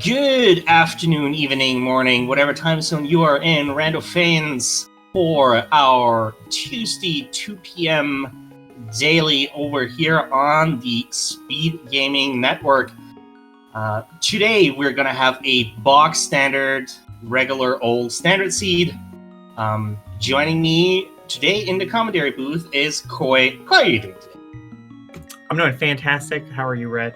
Good afternoon, evening, morning, whatever time zone you are in, Rando fans, for our Tuesday 2 p.m. daily over here on the Speed Gaming Network. Today we're going to have a box standard, regular old standard seed. Joining me today in the commentary booth is Koi. How are you doing today? I'm doing fantastic. How are you, Red?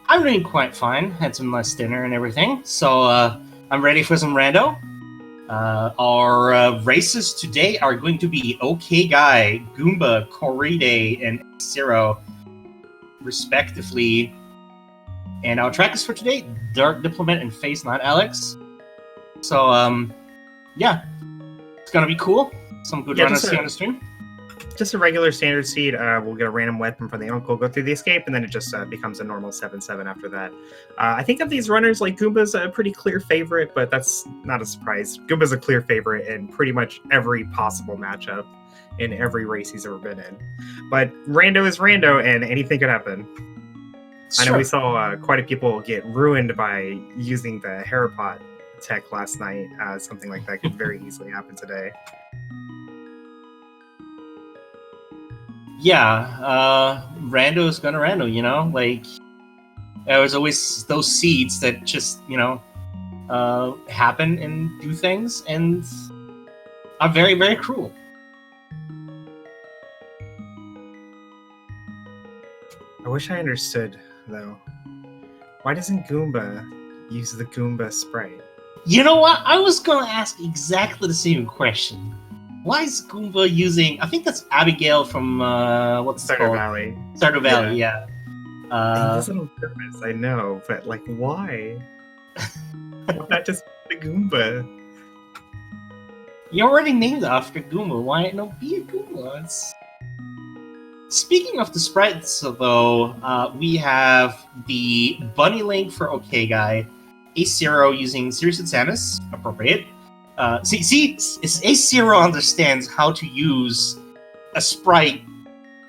I'm doing quite fine. Had some nice dinner and everything, so I'm ready for some rando. Our races today are going to be OK Guy, Goomba, Corride, and Zero, respectively. And our trackers for today: Dark Diplomat and Phase 9 Alex. So yeah, it's gonna be cool. Some good runners here on the stream. Just a regular standard seed. We'll get a random weapon from the uncle, go through the escape, and then it just becomes a normal 7-7 after that. I think of these runners, like Goomba's a pretty clear favorite, but that's not a surprise. Goomba's a clear favorite in pretty much every possible matchup in every race he's ever been in. But Rando is Rando, and anything could happen. Sure. I know we saw quite a few people get ruined by using the Harapot tech last night. Something like that could very easily happen today. Yeah, Rando is gonna Rando, you know? Like, there's always those seeds that just, you know, happen and do things and are very, very cruel. I wish I understood, though. Why doesn't Goomba use the Goomba Sprite? You know what? I was gonna ask exactly the same question. Why is Goomba using... I think that's Abigail from, what's it called? Valley. Stardew Valley, yeah. He does it on purpose, I know, but, like, why? Why not just the Goomba? You already named it after Goomba. Why not be a Goomba? Speaking of the sprites, though, we have the Bunny Link for OK Guy, A0 using Sirius and Samus, appropriate. A0 understands how to use a sprite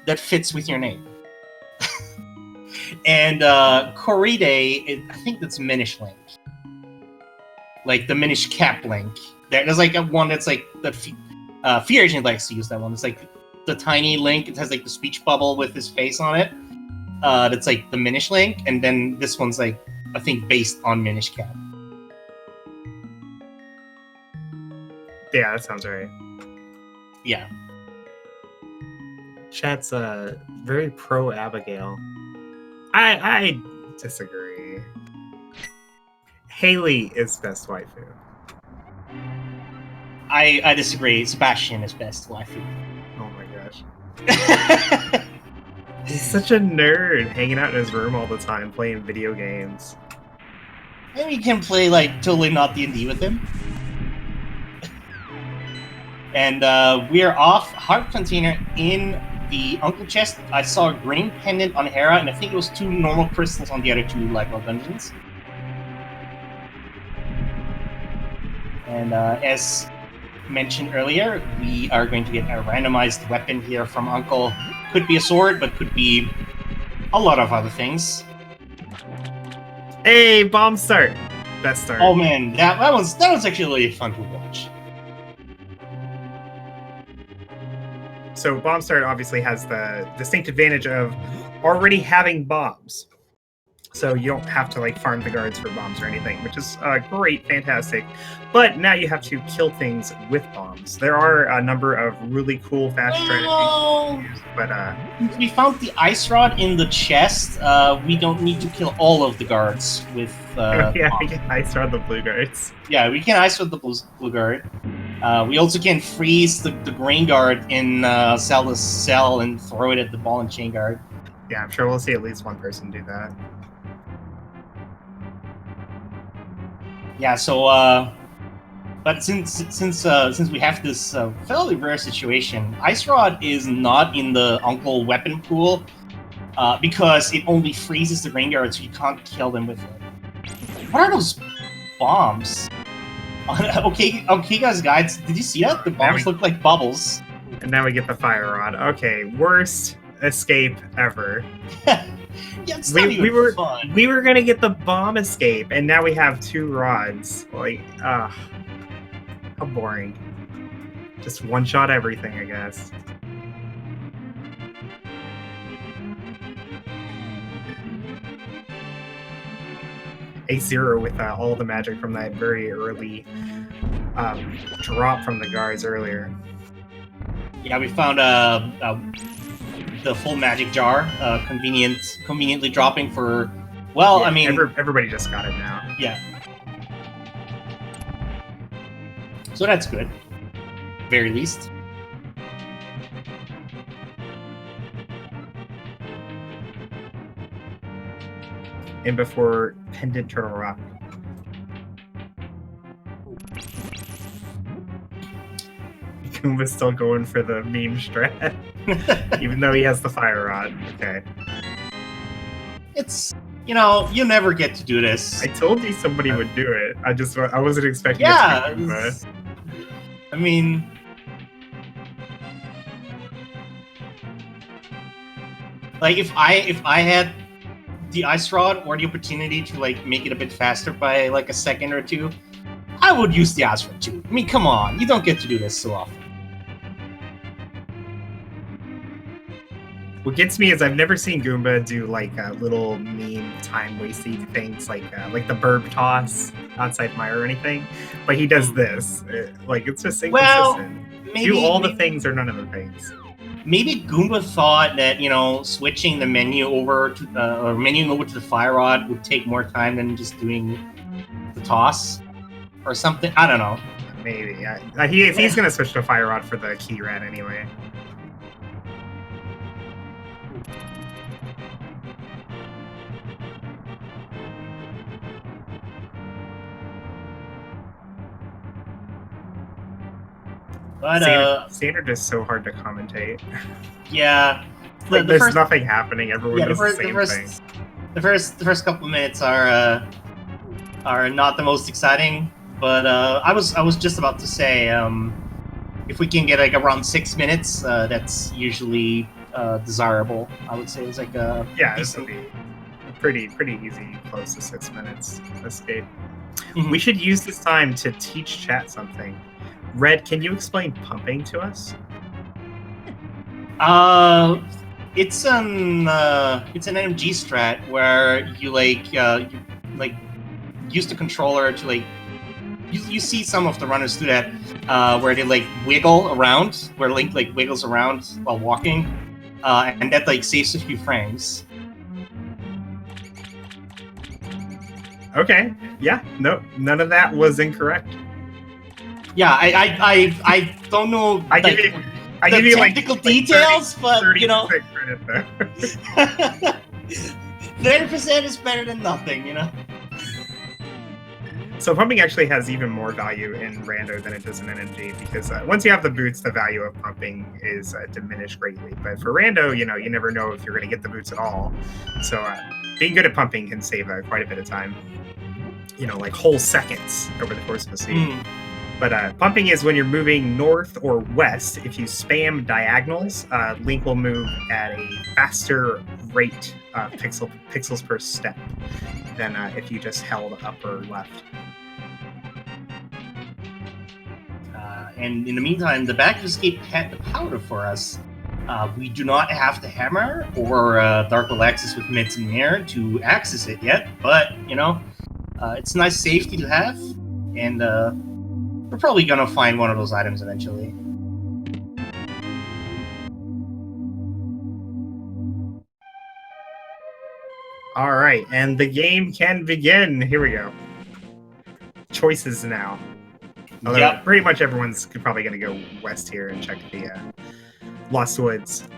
that fits with your name. And Corride, I think that's Minish Link. Like the Minish Cap Link. There's like a one that's like that Fear Agent likes to use that one. It's like the tiny Link. It has like the speech bubble with his face on it. That's like the Minish Link, and then this one's like I think based on Minish Cap. Yeah, that sounds right. Yeah. Chat's very pro Abigail. I disagree. Haley is best waifu. I disagree. Sebastian is best waifu. Oh my gosh. He's such a nerd, hanging out in his room all the time, playing video games. Maybe you can play like totally not D&D with him. And we're off. Heart container in the Uncle chest. I saw a green pendant on Hera, and I think it was 2 normal crystals on the other 2 Lightwell dungeons. And as mentioned earlier, we are going to get a randomized weapon here from Uncle. Could be a sword, but could be a lot of other things. Hey, bomb start! Best start. Oh man, that was actually really fun to watch. So Bomb Start obviously has the distinct advantage of already having bombs. So you don't have to like farm the guards for bombs or anything, which is great, fantastic. But now you have to kill things with bombs. There are a number of really cool fast strategies. But we found the ice rod in the chest. We don't need to kill all of the guards with yeah, bombs. we can ice rod the blue guards. Yeah, we can ice rod the blue guard. We also can freeze the green guard in Zelda's cell and throw it at the ball and chain guard. Yeah, I'm sure we'll see at least one person do that. Yeah, so but since we have this fairly rare situation, Ice Rod is not in the Uncle weapon pool because it only freezes the green guard, so you can't kill them with it. What are those bombs? Okay, guys, did you see that? The bombs look like bubbles. And now we get the fire rod. Okay, worst escape ever. Yeah, it's not even fun. We were gonna get the bomb escape, and now we have 2 rods. Like, how boring. Just one shot everything, I guess. A0 with all the magic from that very early drop from the guards earlier. Yeah, we found the full magic jar, conveniently dropping for. Well, Yeah, I mean, everybody just got it now. Yeah. So that's good, very least. And before Pendant Turtle Rock. Goomba's still going for the meme strat, even though he has the fire rod. Okay. It's, you never get to do this. I told you somebody would do it. I wasn't expecting it to be Goomba. I mean, like if I had the ice rod or the opportunity to like make it a bit faster by like a second or two, I would use the ice rod too. I mean, come on, you don't get to do this so often. What gets me is I've never seen Goomba do like little meme time-wasting things like the burb toss outside Mire or anything, but he does this. Like, it's just inconsistent. Well, do all the things or none of the things. Maybe Goomba thought that switching the menu over to or menuing over to the fire rod would take more time than just doing the toss or something. I don't know. Maybe he's gonna switch to fire rod for the key rat anyway. But Standard is so hard to commentate. Yeah, there's nothing happening. Everyone does the same thing. The first couple of minutes are not the most exciting, but I was just about to say if we can get like around 6 minutes, that's usually desirable. I would say it's like a this would be pretty easy, close to 6 minutes escape. Mm-hmm. We should use this time to teach chat something. Red, can you explain pumping to us? It's an MG strat where you use the controller to like you see some of the runners do that where they like wiggle around, where Link like wiggles around while walking, and that like saves a few frames. Okay. Yeah. No, none of that was incorrect. Yeah, I don't know. I give you technical details, 30, but 30% credit there. 30% is better than nothing, So pumping actually has even more value in Rando than it does in NMG because once you have the boots, the value of pumping is diminished greatly. But for Rando, you never know if you're going to get the boots at all. So being good at pumping can save quite a bit of time. Like whole seconds over the course of a scene. But pumping is when you're moving north or west. If you spam diagonals, Link will move at a faster rate, pixels per step, than if you just held up or left. And in the meantime, the back of escape had the powder for us. We do not have the hammer or Dark Alexis with Mitts and Mirror to access it yet, but it's a nice safety to have, and we're probably gonna find one of those items eventually. All right, and the game can begin. Here we go. Choices now. Although pretty much everyone's probably going to go west here and check the Lost Woods.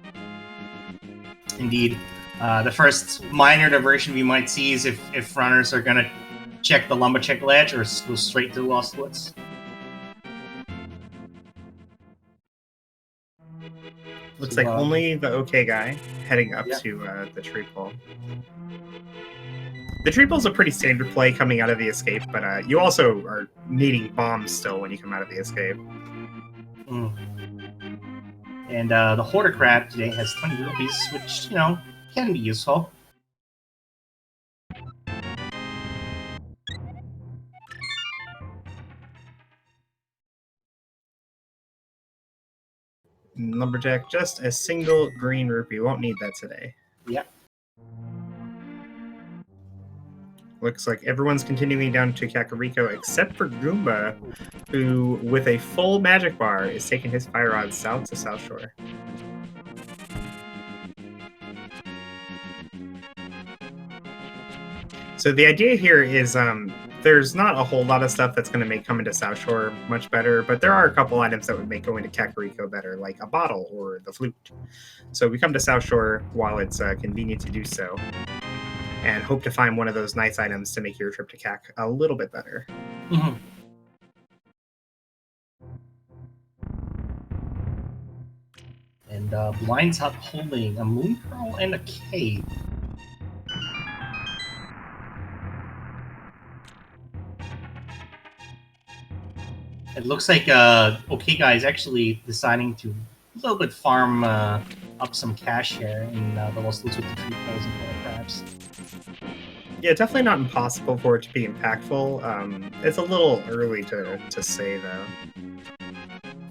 Indeed. The first minor diversion we might see is if runners are going to check the Lumbercheck Ledge or go straight to the Lost Woods. Looks like only the OK guy heading up to the tree pole. The tree pole's a pretty standard play coming out of the escape, but you also are needing bombs still when you come out of the escape. And the Hoarder Crab today has 20 rupees, which, can be useful. Lumberjack, just a single green rupee. Won't need that today. Yep. Looks like everyone's continuing down to Kakariko except for Goomba, who, with a full magic bar, is taking his fire rod south to South Shore. So the idea here is there's not a whole lot of stuff that's going to make coming to South Shore much better, but there are a couple items that would make going to Kakariko better, like a bottle or the flute. So we come to South Shore while it's convenient to do so, and hope to find one of those nice items to make your trip to Kak a little bit better. Mm-hmm. And Blind's up holding a Moon Pearl and a Cape. It looks like OK Guy is actually deciding to a little bit farm up some cash here in the Lost Loots with the 3,000 perhaps. Yeah, definitely not impossible for it to be impactful. It's a little early to say, though.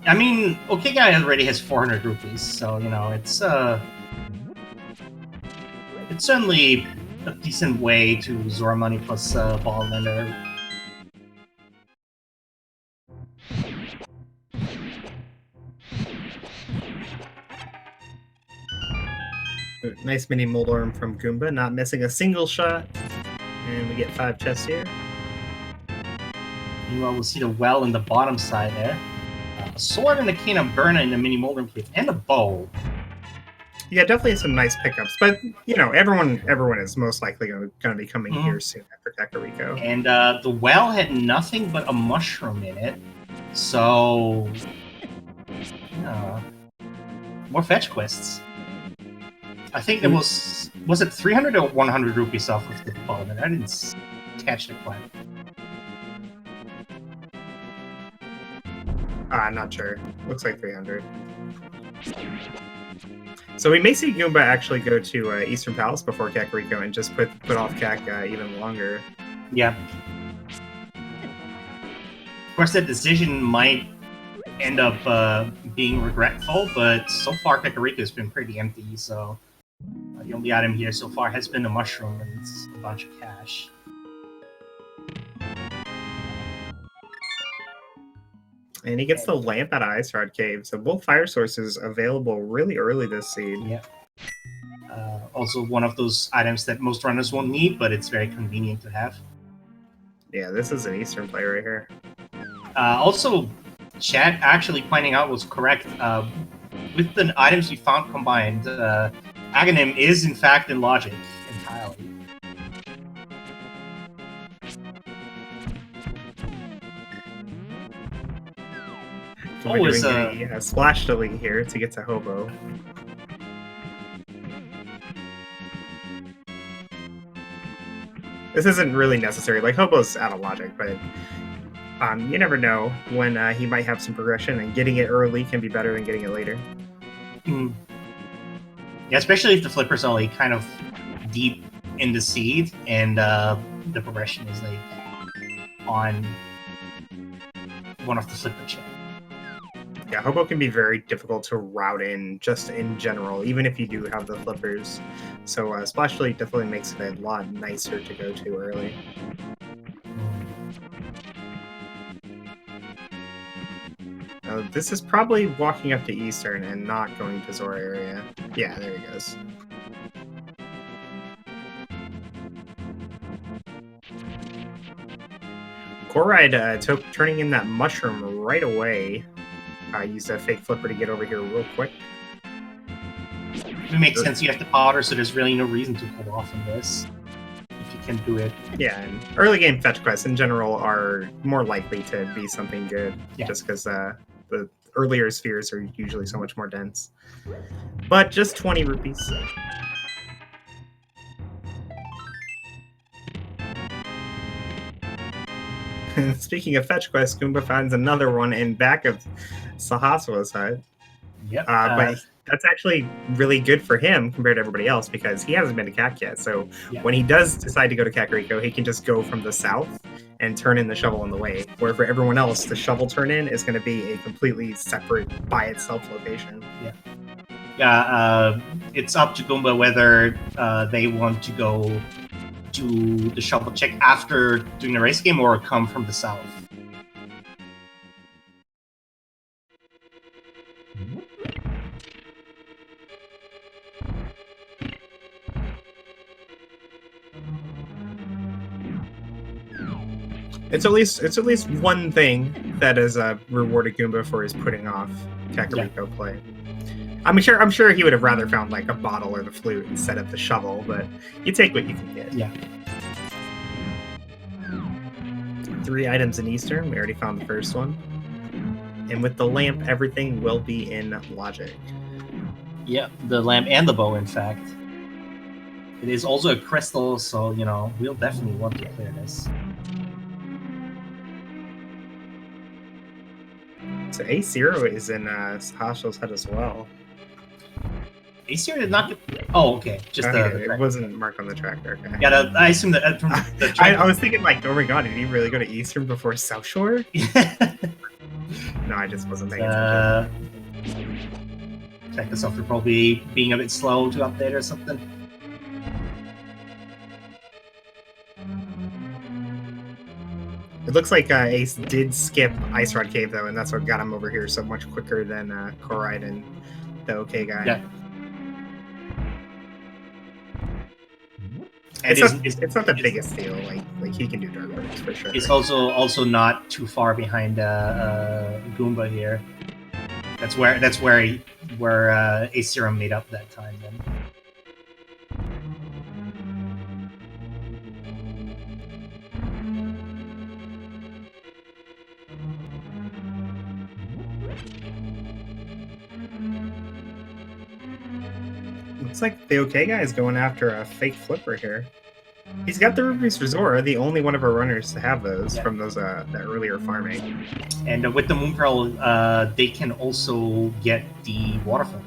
I mean, OK Guy already has 400 rupees, so, you know, it's certainly a decent way to Zora money plus ball lender. Nice mini Moldorm from Goomba, not missing a single shot. And we get 5 chests here. Meanwhile, we'll see the well in the bottom side there. A sword and a cane of Burna in the mini Moldorm cave, and a bow. Yeah, definitely some nice pickups. But, you know, everyone is most likely going to be coming here soon after Kakariko. And the well had nothing but a mushroom in it. So, more fetch quests. I think it was it 300 or 100 rupees off of the development? I didn't catch the quite. I'm not sure. Looks like 300. So we may see Goomba actually go to Eastern Palace before Kakariko and just put off Kak even longer. Yeah. Of course, that decision might end up being regretful, but so far Kakariko has been pretty empty, so the only item here so far has been a mushroom and it's a bunch of cash. And he gets the lamp at Ice Rod Cave, so both fire sources available really early this seed. Yeah. Also one of those items that most runners won't need, but it's very convenient to have. Yeah, this is an Eastern play right here. Also, Chad actually pointing out was correct. With the items we found combined, Aghanim is in fact in logic entirely. We're doing a splash delete here to get to Hobo. This isn't really necessary. Like, Hobo's out of logic, but you never know when he might have some progression, and getting it early can be better than getting it later. Mm. Yeah, especially if the flipper's only kind of deep in the seed, and the progression is like on one of the flipper checks. Yeah, Hobo can be very difficult to route in, just in general, even if you do have the flippers. So Splash Delete definitely makes it a lot nicer to go to early. This is probably walking up to Eastern and not going to Zora area. Yeah, there he goes. Koride turning in that mushroom right away. Use a fake flipper to get over here real quick. It makes sense. You have the powder, so there's really no reason to hold off on this if you can do it. Yeah, and early game fetch quests in general are more likely to be something good, just because the earlier spheres are usually so much more dense. But just 20 rupees. Speaking of fetch quests, Goomba finds another one in back of Sahaswa's hut. Yep. But that's actually really good for him compared to everybody else because he hasn't been to Kak yet. So when he does decide to go to Kakariko, he can just go from the south and turn in the shovel on the way. Where for everyone else, the shovel turn in is going to be a completely separate by itself location. Yeah, it's up to Goomba whether they want to go do the shovel check after doing the race game or come from the south. It's at least one thing that is rewarded Goomba for his putting off Kakariko play. I'm sure he would have rather found like a bottle or the flute instead of the shovel, but you take what you can get. Yeah. 3 items in Eastern. We already found the first one. And with the lamp, everything will be in logic. Yeah, the lamp and the bow, in fact. It is also a crystal, so, you know, we'll definitely want to clear this. So A0 is in Sahasho's head as well. A0 did not get... Oh, okay. Just it wasn't marked on the tracker. Okay. Yeah, I assume that from the I was thinking like, oh my god, did he really go to Eastern before South Shore? No, I just wasn't paying attention. Check this off for probably being a bit slow to update or something. It looks like Ace did skip Ice Rod Cave though, and that's what got him over here so much quicker than Koride and the OK guy. Yeah. It's not the biggest deal. Like he can do dark works for sure. It's also not too far behind Goomba here. That's where Ace Serum made up that time then. Looks like the OK guy is going after a fake flipper here. He's got the rupees for Zora, the only one of our runners to have those from those that earlier farming. And with the Moon Pearl, they can also get the waterfall.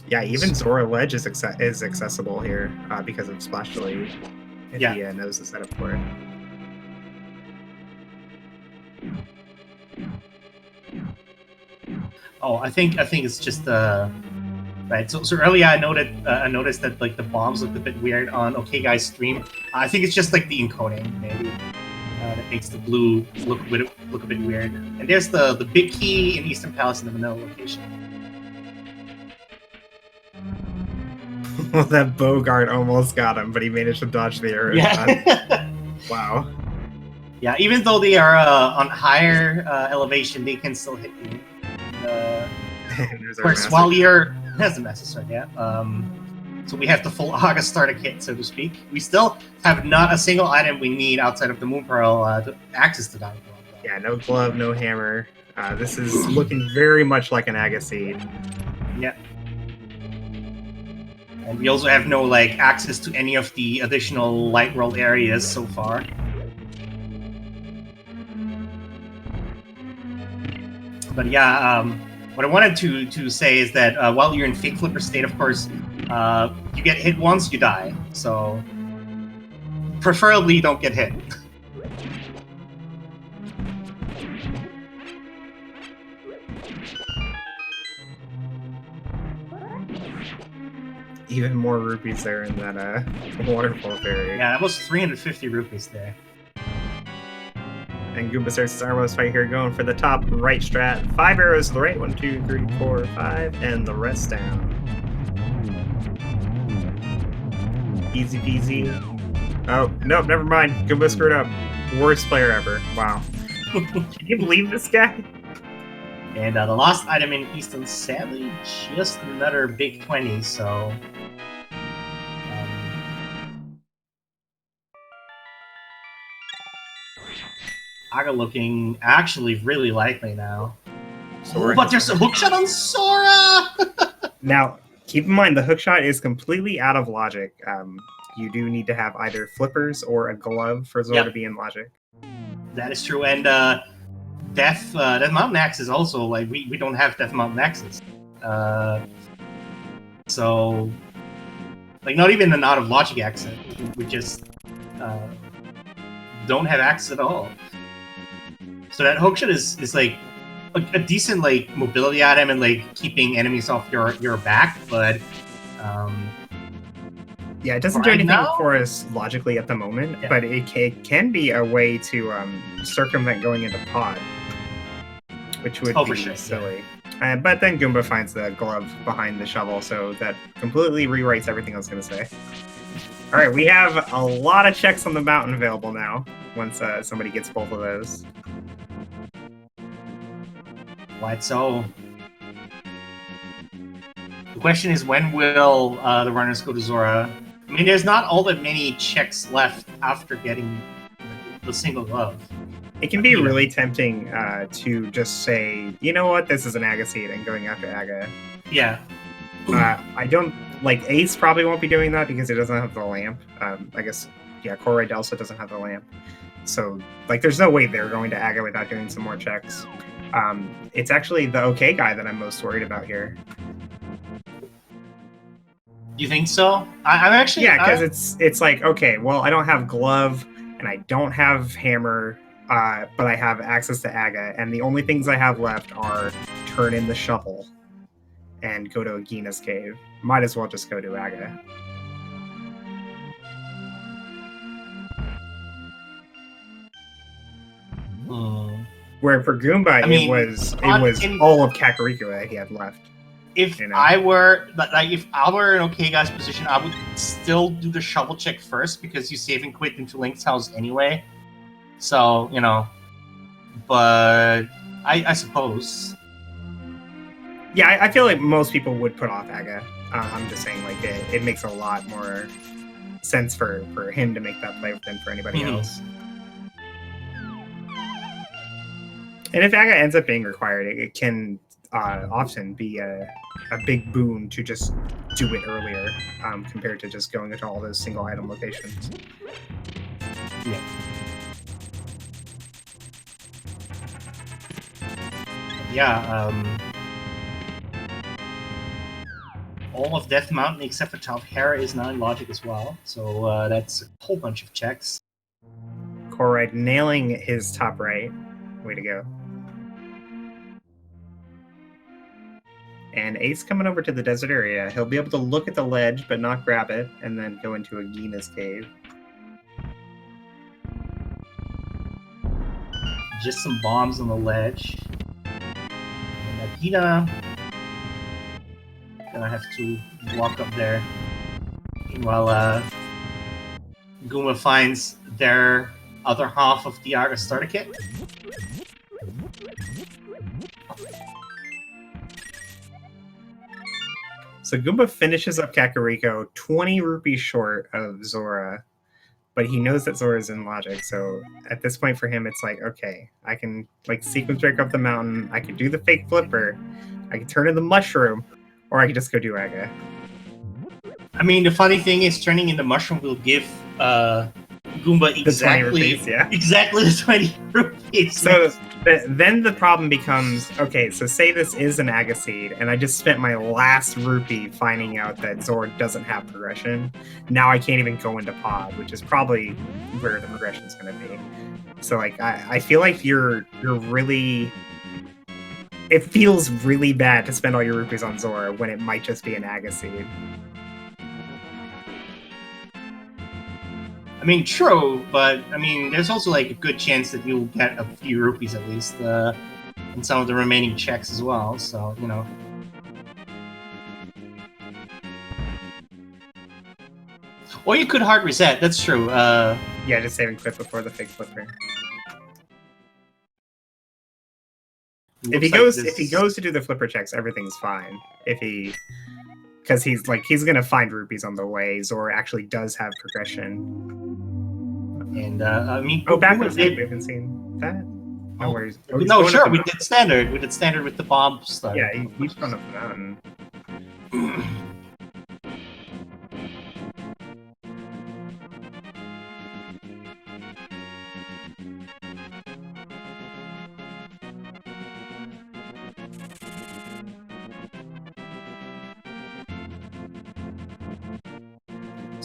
Yeah, even Zora Ledge is accessible here because of Splash Delay. If he knows the setup for it. Oh, I think it's just right. So earlier I noticed that like the bombs looked a bit weird on OK Guy's stream. I think it's just like the encoding maybe that makes the blue look a bit weird. And there's the big key in Eastern Palace in the Manila location. Well, that Bogart almost got him, but he managed to dodge the arrow. Yeah. Wow. Yeah, even though they are on higher elevation, they can still hit you. Of course, while you're... That's the message, right? Yeah. So we have the full August starter kit, so to speak. We still have not a single item we need outside of the Moon Pearl to access the Diamond Glove. Yeah, no glove, no hammer. This is looking very much like an Agaseed. Yeah. And we also have no like access to any of the additional light roll areas so far. But yeah, what I wanted to say is that while you're in Fake Flipper state, of course, you get hit once, you die. So preferably don't get hit. Even more rupees there in that waterfall fairy. Yeah, that was 350 rupees there. And Goomba starts his Armos fight here, going for the top right strat. 5 arrows to the right. 1, 2, 3, 4, 5, and the rest down. Easy peasy. Oh, nope, never mind. Goomba screwed up. Worst player ever. Wow. Can you believe this guy? And the last item in Easton, sadly, just another big 20, so... Aga looking actually really likely now. Oh, but there's a hookshot on Sora! Now, keep in mind, the hookshot is completely out of logic. You do need to have either flippers or a glove for Zora to be in logic. That is true, and Death Mountain Axe is also, like, we don't have Death Mountain Axes. So, Like, not even an out of logic access. We just don't have access at all. So that hookshot is like a decent like mobility item and like keeping enemies off your back, but yeah, it doesn't do anything for us logically at the moment, but it can be a way to circumvent going into pod, which would be silly. Yeah. But then Goomba finds the glove behind the shovel, so that completely rewrites everything I was going to say. All right, we have a lot of checks on the mountain available now, once somebody gets both of those. Right, so the question is, when will the runners go to Zora? I mean, there's not all that many checks left after getting the single glove. It can be really tempting to just say, you know what, this is an Aga seed, and going after Aga. Yeah. I don't, like, Ace probably won't be doing that because it doesn't have the lamp. I guess, yeah, Koray also doesn't have the lamp. So, like, there's no way they're going to Aga without doing some more checks. It's actually the OK guy that I'm most worried about here. You think so? I'm actually... Yeah, because it's like, okay, well, I don't have glove, and I don't have hammer, but I have access to Aga, and the only things I have left are turn in the shovel and go to Agina's cave. Might as well just go to Aga. Where for Goomba, it was all of Kakariko that he had left. If I were if I were in OK Guy's position, I would still do the shovel check first because you save and quit into Link's house anyway. So, you know, but I suppose. Yeah, I feel like most people would put off Aga. I'm just saying, like, it makes a lot more sense for him to make that play than for anybody else. And if Aga ends up being required, it can often be a big boon to just do it earlier compared to just going into all those single item locations. Yeah. Yeah, all of Death Mountain except for Top Hera is now in logic as well, so that's a whole bunch of checks. Koray nailing his top right. Way to go. And Ace coming over to the desert area. He'll be able to look at the ledge but not grab it, and then go into Agina's cave. Just some bombs on the ledge. And Agina gonna have to walk up there. Meanwhile, Goomba finds their other half of the Aga starter kit. So Goomba finishes up Kakariko 20 rupees short of Zora, but he knows that Zora's in logic. So at this point for him, it's like, okay, I can like sequence break up the mountain. I can do the fake flipper. I can turn in the mushroom, or I can just go do Aga. I mean, the funny thing is, turning in the mushroom will give Goomba exactly the 20 rupees. So then the problem becomes, okay, so say this is an Aga seed, and I just spent my last rupee finding out that Zora doesn't have progression. Now I can't even go into pod, which is probably where the progression is going to be. So like, I feel like you're really... It feels really bad to spend all your rupees on Zora when it might just be an Aga seed. I mean, true, but I mean, there's also like a good chance that you'll get a few rupees at least in some of the remaining checks as well. So, you know. Or you could hard reset. That's true. Yeah, just save and quit before the fake flipper. If he goes to do the flipper checks, everything's fine. Because he's gonna find rupees on the way. Zora actually does have progression. And I mean, backwards we haven't seen that. No worries. No, sure, we did standard. We did standard with the bomb stuff. Yeah, he's going up the mountain.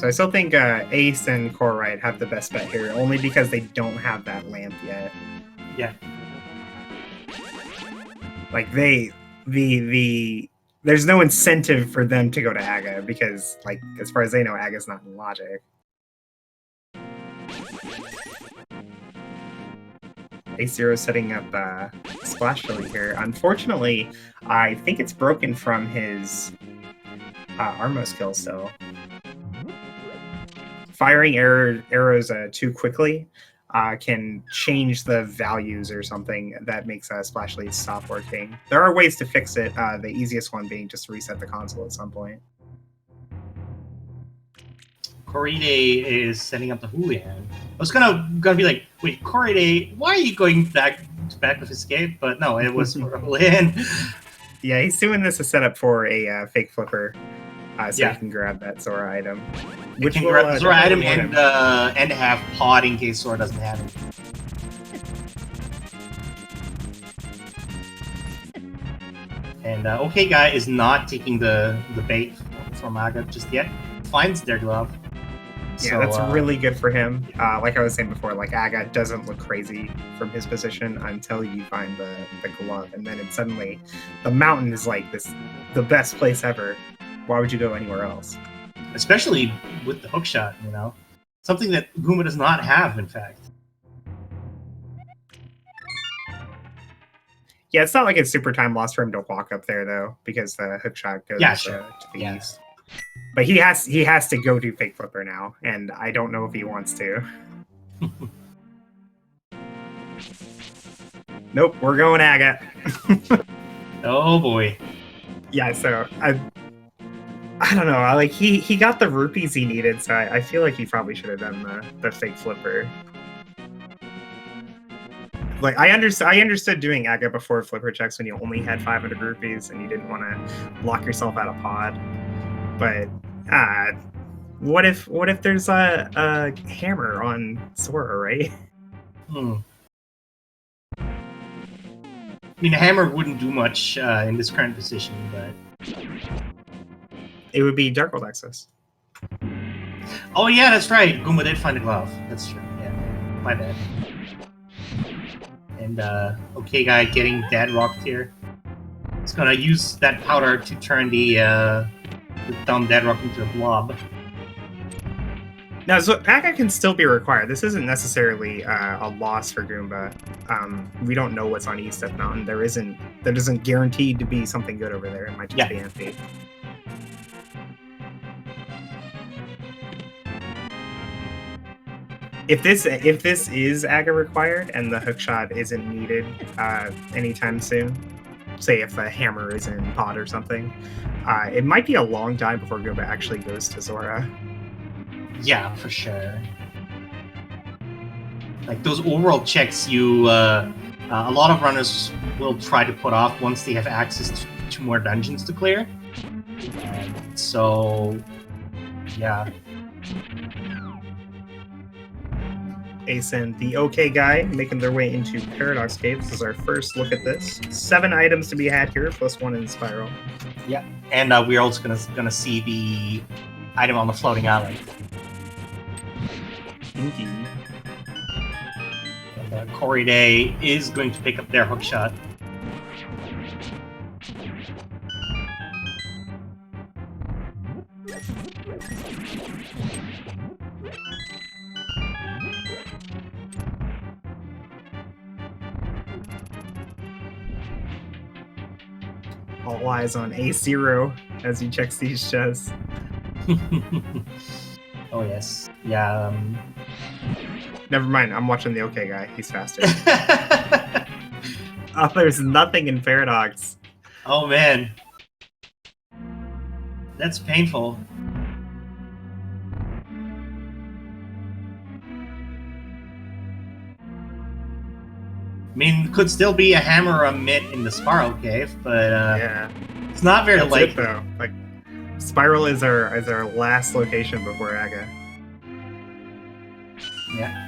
So I still think Ace and Corrite have the best bet here, only because they don't have that lamp yet. Yeah. Like there's no incentive for them to go to Aga because, like, as far as they know, Aga's not in logic. A0 setting up Splash Filling here. Unfortunately, I think it's broken from his Armo skill still. Firing arrows too quickly can change the values or something that makes Splash Lead stop working. There are ways to fix it, the easiest one being just reset the console at some point. Corride is setting up the Julian. I was gonna be like, wait, Corride, why are you going back with escape? But no, it was for Julian. Yeah, he's doing this a setup for a fake flipper, so Yeah. he can grab that Zora item. Which can grab the Zora item and have pod in case Zora doesn't have it. And OK Guy is not taking the bait from Aga just yet. Finds their glove. Yeah, so, that's really good for him. Like I was saying before, like Aga doesn't look crazy from his position until you find the glove, and then it's suddenly the mountain is like the best place ever. Why would you go anywhere else? Especially with the hook shot, you know, something that Goomba does not have, in fact. Yeah, it's not like it's super time lost for him to walk up there though, because the hook shot goes to the east. But he has to go do fake flipper now, and I don't know if he wants to. Nope, we're going Aga. Oh boy. Yeah, so I don't know. Like he got the rupees he needed, so I feel like he probably should have done the fake flipper. Like I understood doing Aga before flipper checks when you only had 500 rupees and you didn't want to lock yourself out of pod. But what if there's a hammer on Sora, right? I mean, a hammer wouldn't do much in this current position, but it would be Dark World access. Oh yeah, that's right. Goomba did find a glove. That's true. Yeah, my bad. And OK Guy getting dead rocked here. He's gonna use that powder to turn the dumb dead rock into a blob. Now, so Aga can still be required. This isn't necessarily a loss for Goomba. We don't know what's on East Step Mountain. There isn't guaranteed to be something good over there. It might just be empty. If this is Aga required and the hookshot isn't needed anytime soon, say if the hammer is in pod or something, it might be a long time before Goomba actually goes to Zora. Yeah, for sure. Like those overworld checks, a lot of runners will try to put off once they have access to more dungeons to clear. So, yeah. Ace and the OK Guy making their way into Paradox Cave. This is our first look at this. 7 items to be had here, plus 1 in Spiral. Yeah, and we're also gonna see the item on the floating island. Indeed. And Corride is going to pick up their hookshot. All eyes on A0 as he checks these chests. Oh yes, yeah. Never mind, I'm watching the OK Guy. He's faster. Oh, there's nothing in Paradox. Oh man, that's painful. I mean, could still be a hammer or a mitt in the Spiral Cave, but yeah, it's not very likely. Though. Like, Spiral is our last location before Aga. Yeah.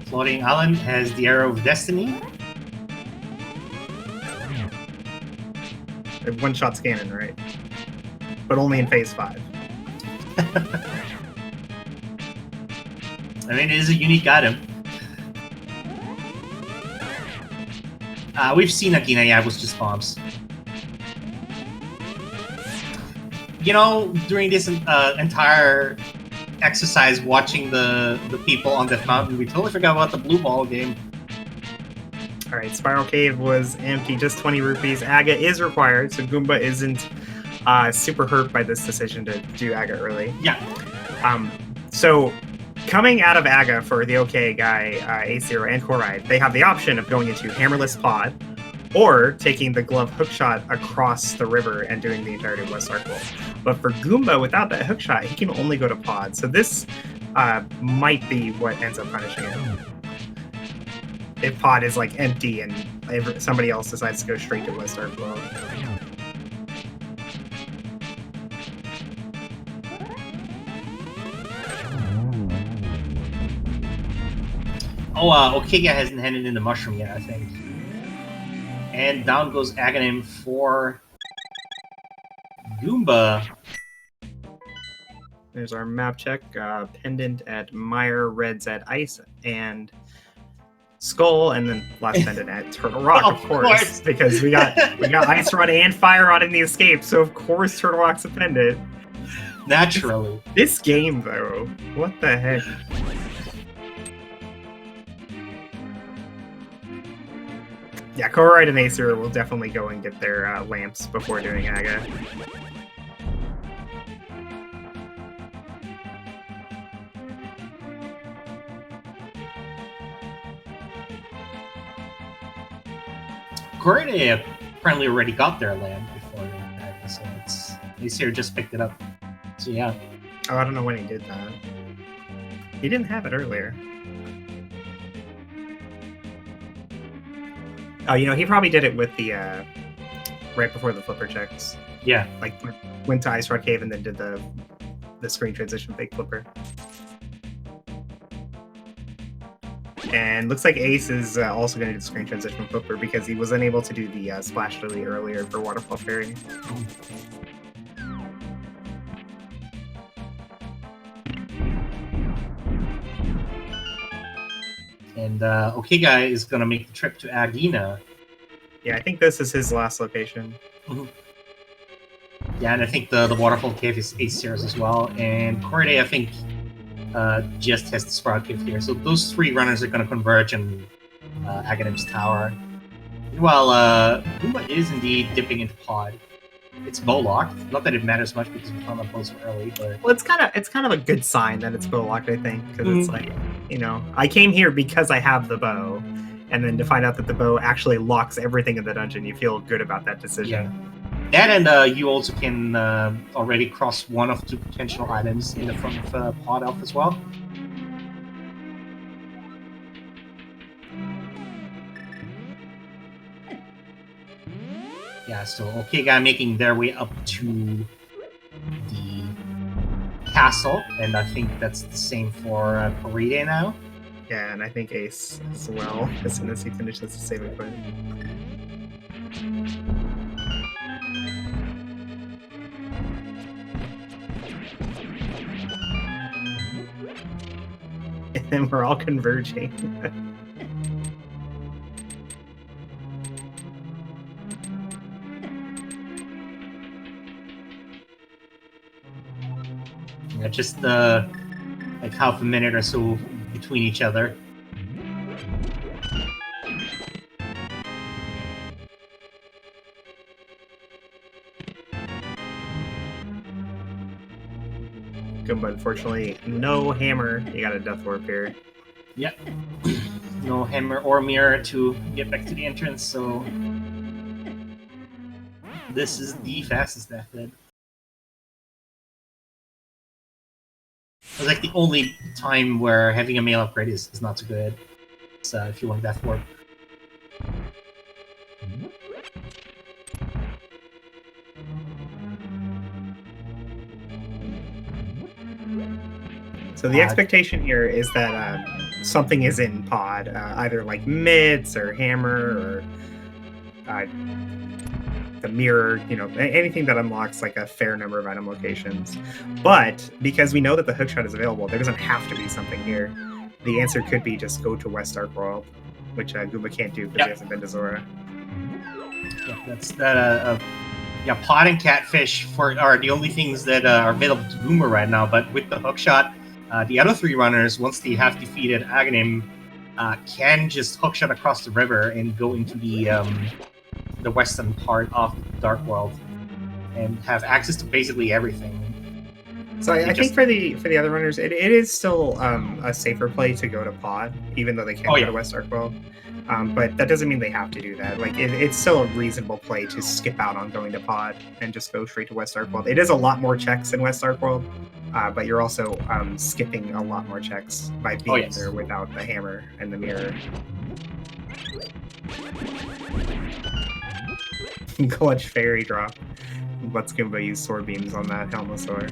Floating Island has the Arrow of Destiny. one-shot cannon, right? But only in phase 5. I mean, it is a unique item. We've seen Nagina, yeah, it was just bombs. You know, during this entire exercise, watching the people on Death Mountain, we totally forgot about the blue ball game. Alright, Spiral Cave was empty, just 20 rupees. Aga is required, so Goomba isn't super hurt by this decision to do Aga early. Yeah. So, coming out of Aga for the OK guy, A0 and Koride, they have the option of going into Hammerless Pod, or taking the glove hookshot across the river and doing the entirety of West Circle. But for Goomba, without that hookshot, he can only go to Pod. So this might be what ends up punishing him. If Pod is like empty and somebody else decides to go straight to West Circle. Oh, Okega hasn't handed in the mushroom yet, I think. And down goes Aghanim for Goomba. There's our map check. Pendant at Mire, Reds at Ice, and Skull, and then last pendant at Turtle Rock, of course. Because we got Ice Rod and Fire Rod in the escape, so of course Turtle Rock's a pendant. Naturally. This game, though, what the heck? Yeah, Koride and Acer will definitely go and get their lamps before doing Aga. Koride apparently already got their land before Aga, so it's Acer just picked it up. So yeah. Oh, I don't know when he did that. He didn't have it earlier. Oh, you know, he probably did it with the, right before the flipper checks. Yeah. Like, went to Ice Rock Cave and then did the screen transition fake flipper. And looks like Ace is also going to do the screen transition flipper because he was unable to do the Splash Lily earlier for Waterfall Fairy. And Okega is going to make the trip to Agina. Yeah, I think this is his last location. Mm-hmm. Yeah, and I think the Waterfall Cave is Acer's as well. And Koride, I think, just has the Spiral Cave here. So those three runners are going to converge in Aghanim's Tower. Meanwhile, Goomba is indeed dipping into Pod. It's bow locked. Not that it matters much because we found the bows early, but well, it's kind of a good sign that it's bow locked. I think because it's like, you know, I came here because I have the bow, and then to find out that the bow actually locks everything in the dungeon, you feel good about that decision. Yeah. That and you also can already cross one of two potential items in the front of Pod Elf as well. Yeah, so Okega making their way up to the castle, and I think that's the same for Koride now. Yeah, and I think Ace as well, as soon as he finishes the saving point. And then we're all converging. Yeah, just like half a minute or so between each other. Goomba, unfortunately, no hammer. You got a Death Warp here. Yep. No hammer or mirror to get back to the entrance, so this is the fastest death bed. It's like the only time where having a male upgrade is not so good. So if you want Death Warp. So the expectation here is that something is in Pod, either like mitts or hammer or the mirror, anything that unlocks like a fair number of item locations. But because we know that the hookshot is available, there doesn't have to be something here. The answer could be just go to West Dark World, which Goomba can't do because he hasn't been to Zora. Yeah, that's that. Yeah, pot and catfish are the only things that are available to Goomba right now. But with the hookshot, the other three runners, once they have defeated Aghanim, can just hookshot across the river and go into the western part of the Dark World and have access to basically everything. So I think for the other runners, it is still a safer play to go to Pod, even though they can't go to West Dark World. But that doesn't mean they have to do that. Like it's still a reasonable play to skip out on going to Pod and just go straight to West Dark World. It is a lot more checks in West Dark World, but you're also skipping a lot more checks by being there without the hammer and the mirror. Clutch fairy drop. Let's Goomba use sword beams on that Helmosaur.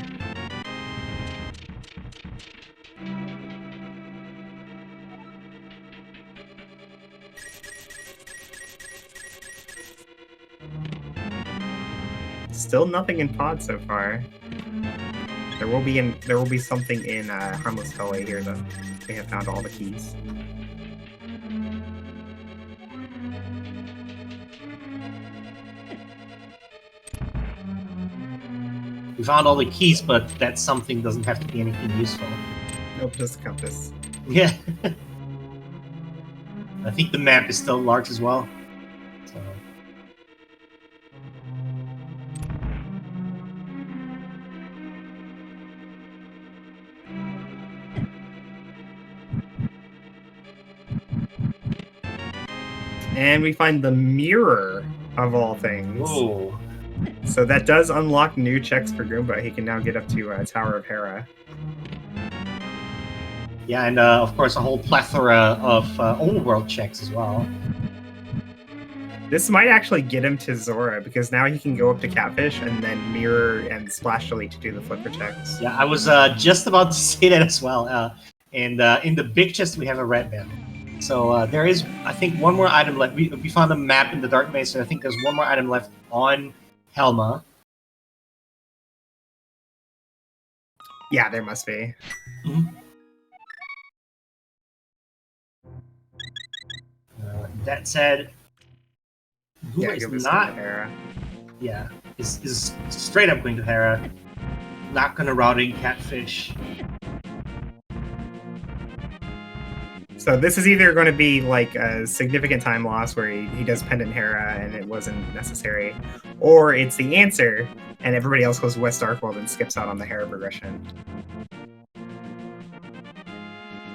Still nothing in Pod so far. There will be something in Harmless Hellway here though. They have found all the keys. We found all the keys, but that something doesn't have to be anything useful. Nope, just a compass. Yeah. I think the map is still large as well. So. And we find the mirror of all things. Whoa. So that does unlock new checks for Goomba. He can now get up to Tower of Hera. Yeah, and of course a whole plethora of overworld checks as well. This might actually get him to Zora, because now he can go up to Catfish and then mirror and splash delete to do the flipper checks. Yeah, I was just about to say that as well. And in the big chest we have a red band. So there is, I think, one more item left. We found a map in the Dark Maze, so I think there's one more item left on Helma. Yeah, there must be. Mm-hmm. That said, Goomba is not. Hera. Yeah, is straight up going to Hera. Not gonna routing Catfish. So this is either going to be like a significant time loss where he does Pendant Hera and it wasn't necessary, or it's the answer and everybody else goes West Dark World and skips out on the Hera progression.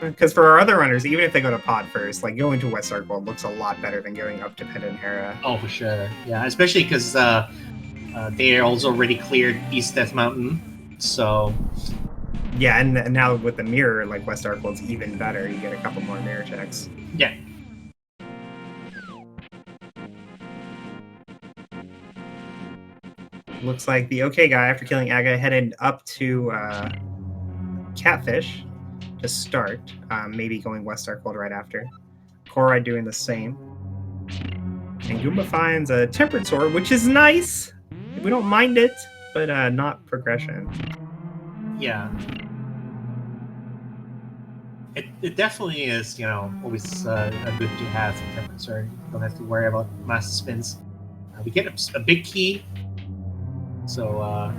Because for our other runners, even if they go to Pod first, like going to West Dark World looks a lot better than going up to Pendant Hera. Oh, for sure. Yeah, especially because they also already cleared East Death Mountain, so... Yeah, and now with the mirror, like West Dark World's even better. You get a couple more mirror checks. Yeah. Looks like the OK guy, after killing Aga, headed up to Catfish to start. Maybe going West Dark World right after. Korai doing the same. And Goomba finds a Tempered Sword, which is nice. We don't mind it, but not progression. Yeah. It definitely is, always a good to have Tempered Sword. Don't have to worry about massive spins. We get a big key, so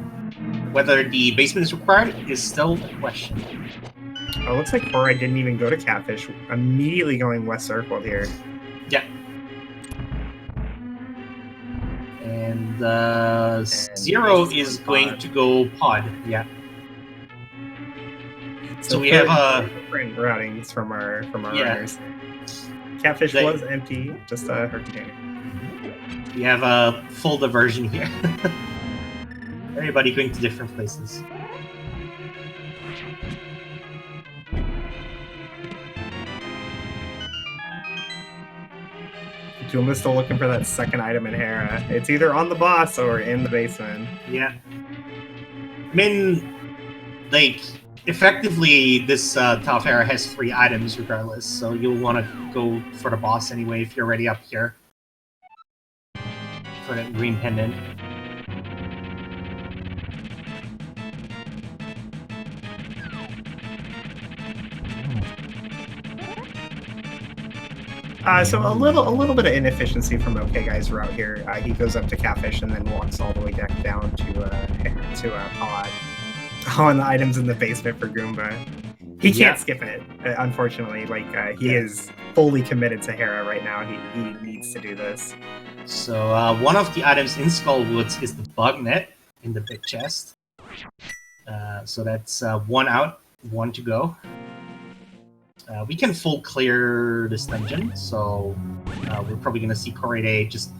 whether the basement is required is still a question. Oh, looks like Korai didn't even go to Catfish. Immediately going West Circle here. Yeah. And Zero is going to go Pod. Yeah. So we have different routings from our runners. Catfish was empty, just her container. We have a full diversion here. Everybody going to different places. Goomba's still looking for that second item in Hera. It's either on the boss or in the basement. Yeah. I mean, like, effectively, this Top Hera has 3 items regardless, so you'll want to go for the boss anyway if you're already up here. for that green pendant. So a little bit of inefficiency from OK Guy's route here. He goes up to Catfish and then walks all the way back down to Pod. Oh, and the items in the basement for Goomba. He can't skip it, unfortunately. Like he is fully committed to Hera right now. He needs to do this. So one of the items in Skullwoods is the bug net in the big chest. So that's one out, one to go. We can full clear this dungeon, so we're probably going to see Corride just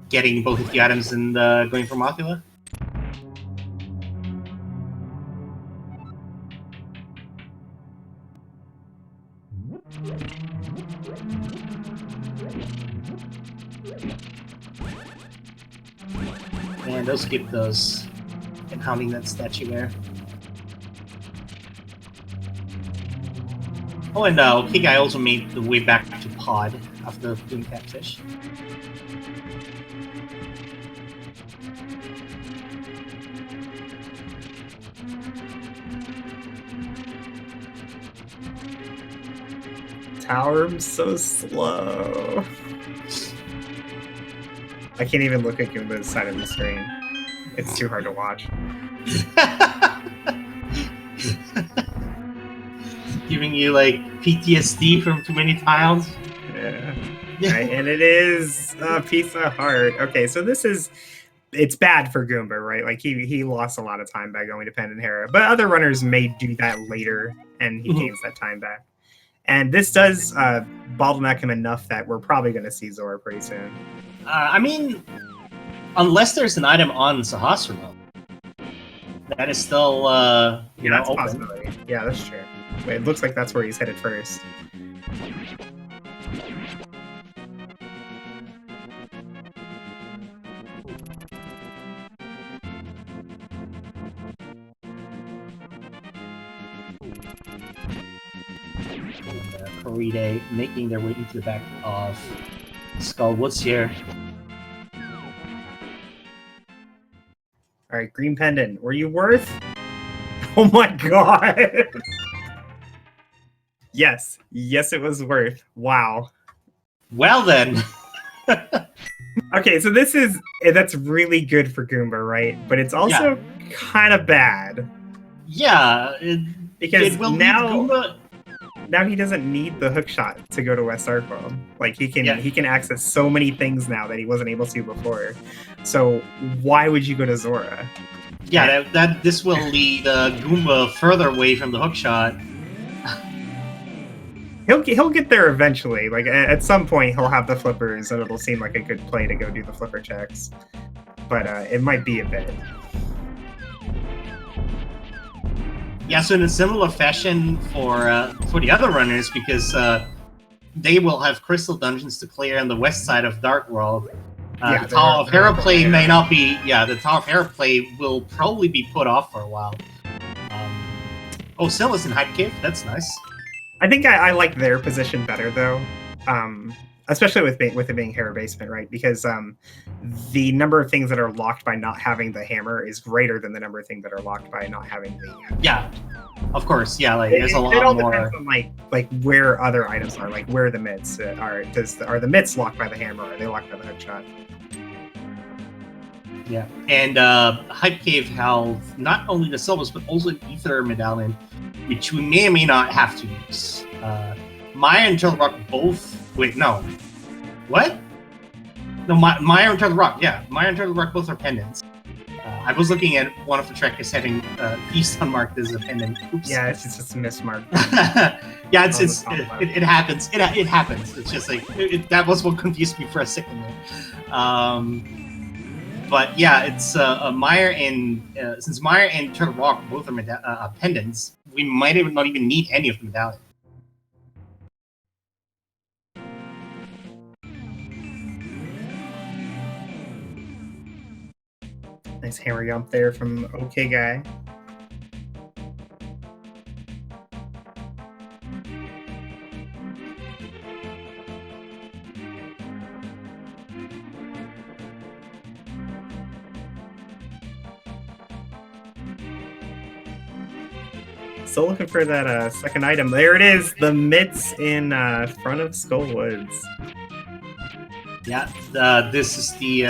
getting both of the items and going for Mothula. And they'll skip those and hounding that statue there. Oh, and OK Guy also made the way back to Pod after doing Catfish. Tower's so slow. I can't even look at Goomba's side of the screen. It's too hard to watch. Giving you like PTSD from too many tiles. Yeah. Right, and it is a piece of heart. Okay, so it's bad for Goomba, right? Like he lost a lot of time by going to Pendant Hera, but other runners may do that later, and he gains that time back. And this does bottleneck him enough that we're probably going to see Zora pretty soon. I mean, unless there's an item on Sahasrama, that is still that's open. A possibility. Yeah, that's true. But it looks like that's where he's headed first. Corride making their way into the back of Skullwoods here. All right, green pendant. Were you worth? Oh my god! Yes, it was worth. Wow. Well then. Okay, so that's really good for Goomba, right? But it's also kind of bad. Yeah, because it will now he doesn't need the hookshot to go to West Ark World. Like he can access so many things now that he wasn't able to before. So why would you go to Zora? Yeah, this will lead Goomba further away from the hookshot. He'll get there eventually. Like at some point he'll have the flippers and it'll seem like a good play to go do the flipper checks. But it might be a bit. Yeah, so in a similar fashion for the other runners, because they will have crystal dungeons to clear on the west side of Dark World. The Tower of Hera play may not be. Yeah, the Tower of Hera play will probably be put off for a while. Silla's in Hype Cave. That's nice. I think I like their position better though, especially with it being Hera basement, right? Because the number of things that are locked by not having the hammer is greater than the number of things that are locked by not having the. Yeah, of course. Yeah, like there's a lot it all more. Depends on like where other items are, like where the mitts are. Are the mitts locked by the hammer? Or are they locked by the hookshot? Yeah, and Hype Cave held not only the Silvers, but also an Ether Medallion, which we may or may not have to use. Maya and Turtle Rock both... Wait, no. What? No, Maya and Turtle Rock, yeah. Maya and Turtle Rock both are pendants. I was looking at one of the trackers having Feast unmarked as a pendant. Oops. Yeah, it's just a mismark. Yeah, it happens. It happens. It's just like... that was what confused me for a second there. But yeah, it's Meyer and since Meyer and Turtle Rock both are pendants, we might not even need any of the medallions. Nice hammer jump there from OK Guy. Still looking for that second item. There it is, the mitts in front of Skullwoods. Yeah, this is the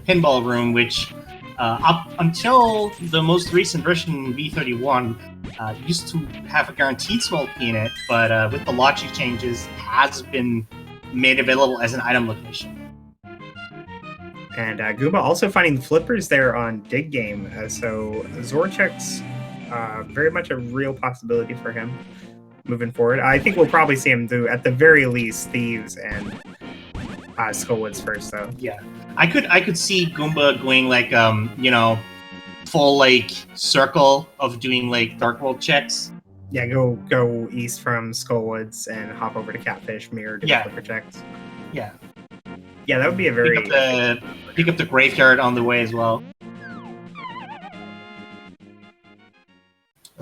pinball room, which up until the most recent version, V31, used to have a guaranteed small key in it, but with the logic changes, has been made available as an item location. And Goomba also finding flippers there on Dig Game, so Zorchek's very much a real possibility for him moving forward. I think we'll probably see him do, at the very least, Thieves and Skullwoods first, though. Yeah, I could see Goomba going like full like circle of doing like Dark World checks. Yeah, go east from Skullwoods and hop over to Catfish Mirror to flipper checks. Yeah. Yeah, that would be a very pick up the graveyard on the way as well.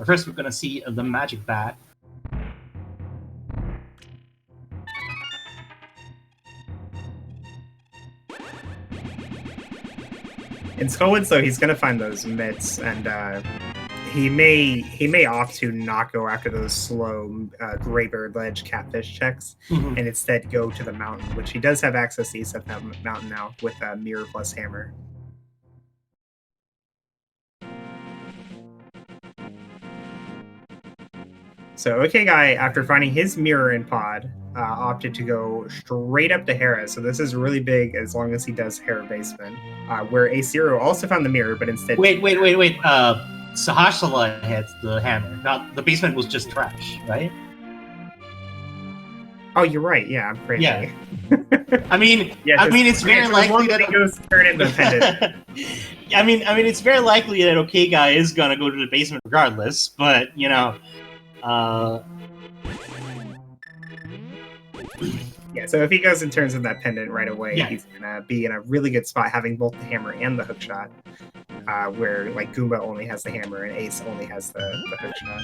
First, we're gonna see the Magic Bat. In Skullwoods, though, he's gonna find those mitts, and he may opt to not go after those slow Greybird Ledge Catfish checks, and instead go to the mountain, which he does have access to at that mountain now with Mirror plus Hammer. So OK Guy, after finding his mirror in pod, opted to go straight up to Hera. So this is really big as long as he does Hera basement, where A0 also found the mirror, but instead... Wait. Sahashala had the hammer. Not the basement was just trash, right? Oh, you're right. Yeah, I'm crazy. Yeah. I mean, it's very likely that he goes to turn independent. I mean, it's very likely that OK Guy is gonna go to the basement regardless. But yeah. So if he goes and turns in that pendant right away, he's gonna be in a really good spot, having both the hammer and the hook shot. Where like Goomba only has the hammer and Ace only has the hook shot.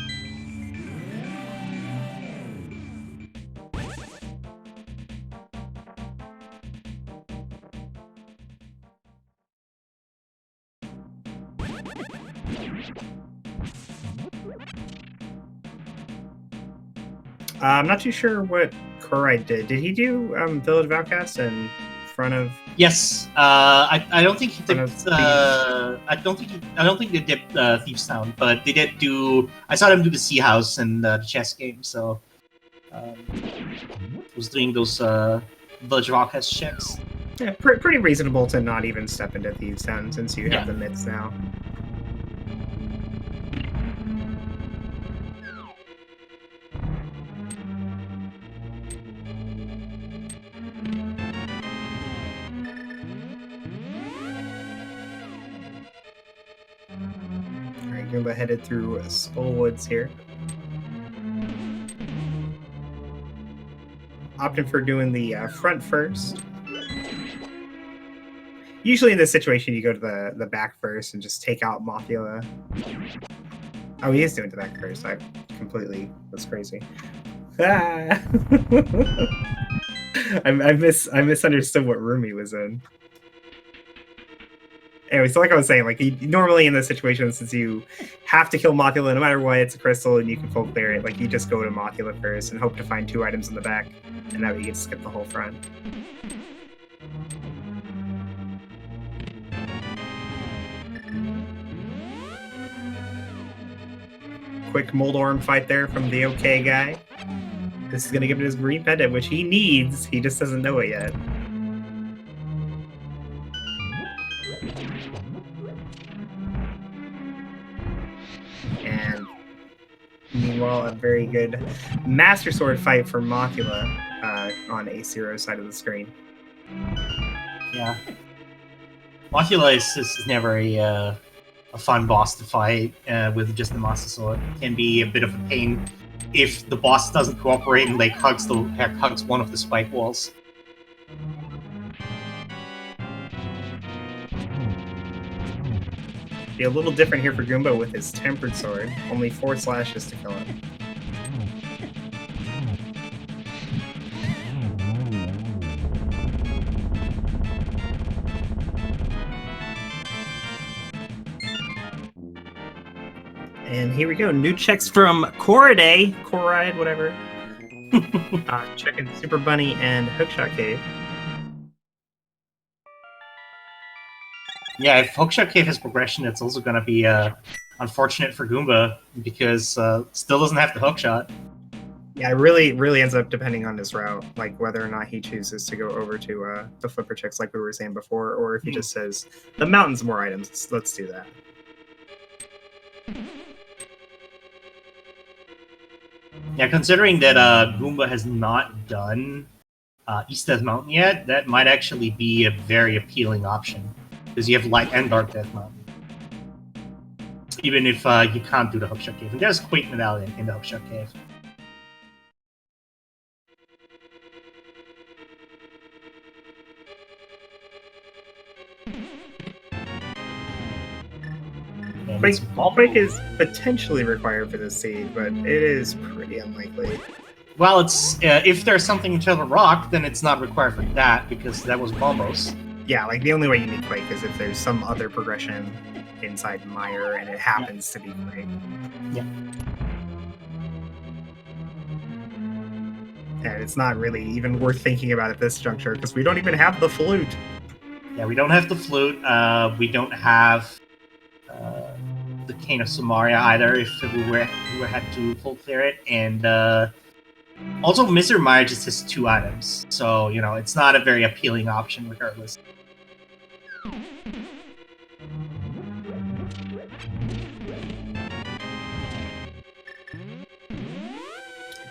I'm not too sure what Korai did. Did he do Village of Outcasts in front of? Yes. I don't think he did. I don't think they did Thieves Town, but they did do. I saw them do the Sea House and the chess game. So was doing those Village of Outcasts checks. Yeah, pretty reasonable to not even step into Thieves Town since you have the mitts now. Goomba headed through Skullwoods here. Opting for doing the front first. Usually in this situation, you go to the back first and just take out Mothula. Oh, he is doing the back first. I completely was crazy. Ah! I misunderstood what room he was in. Anyway, so like I was saying, like normally in this situation, since you have to kill Mothula no matter what, it's a crystal and you can full clear it, like you just go to Mothula first and hope to find 2 items in the back, and that way you get to skip the whole front. Quick Moldorm fight there from the OK Guy. This is going to give him his green pendant, which he needs, he just doesn't know it yet. And meanwhile, a very good Master Sword fight for Mothula on A0's side of the screen. Yeah. Mothula is never a fun boss to fight with just the Master Sword. It can be a bit of a pain if the boss doesn't cooperate and like hugs one of the spike walls. Be a little different here for Goomba with his Tempered Sword. Only 4 slashes to kill him. And here we go. New checks from Corride, whatever. Checking Super Bunny and Hookshot Cave. Yeah, if Hookshot Cave has progression, it's also going to be unfortunate for Goomba because still doesn't have the hookshot. Yeah, it really ends up depending on his route, like whether or not he chooses to go over to the flipper checks like we were saying before, or if he just says, the mountain's more items, let's do that. Yeah, considering that Goomba has not done East Death Mountain yet, that might actually be a very appealing option. Because you have Light and Dark Death Mountain. Even if you can't do the Hookshot Cave. And there's Quake Medallion in the Hookshot Cave. Quake is potentially required for this seed, but it is pretty unlikely. Well, it's if there's something to the rock, then it's not required for that, because that was Bombos. Yeah, like the only way you need Quake is if there's some other progression inside Mire and it happens to be Quake. Yeah. And it's not really even worth thinking about at this juncture because we don't even have the flute. Yeah, we don't have the flute. We don't have the Cane of Samaria either, if we had to full clear it. And also, Mr. Mire just has 2 items, so you know it's not a very appealing option regardless.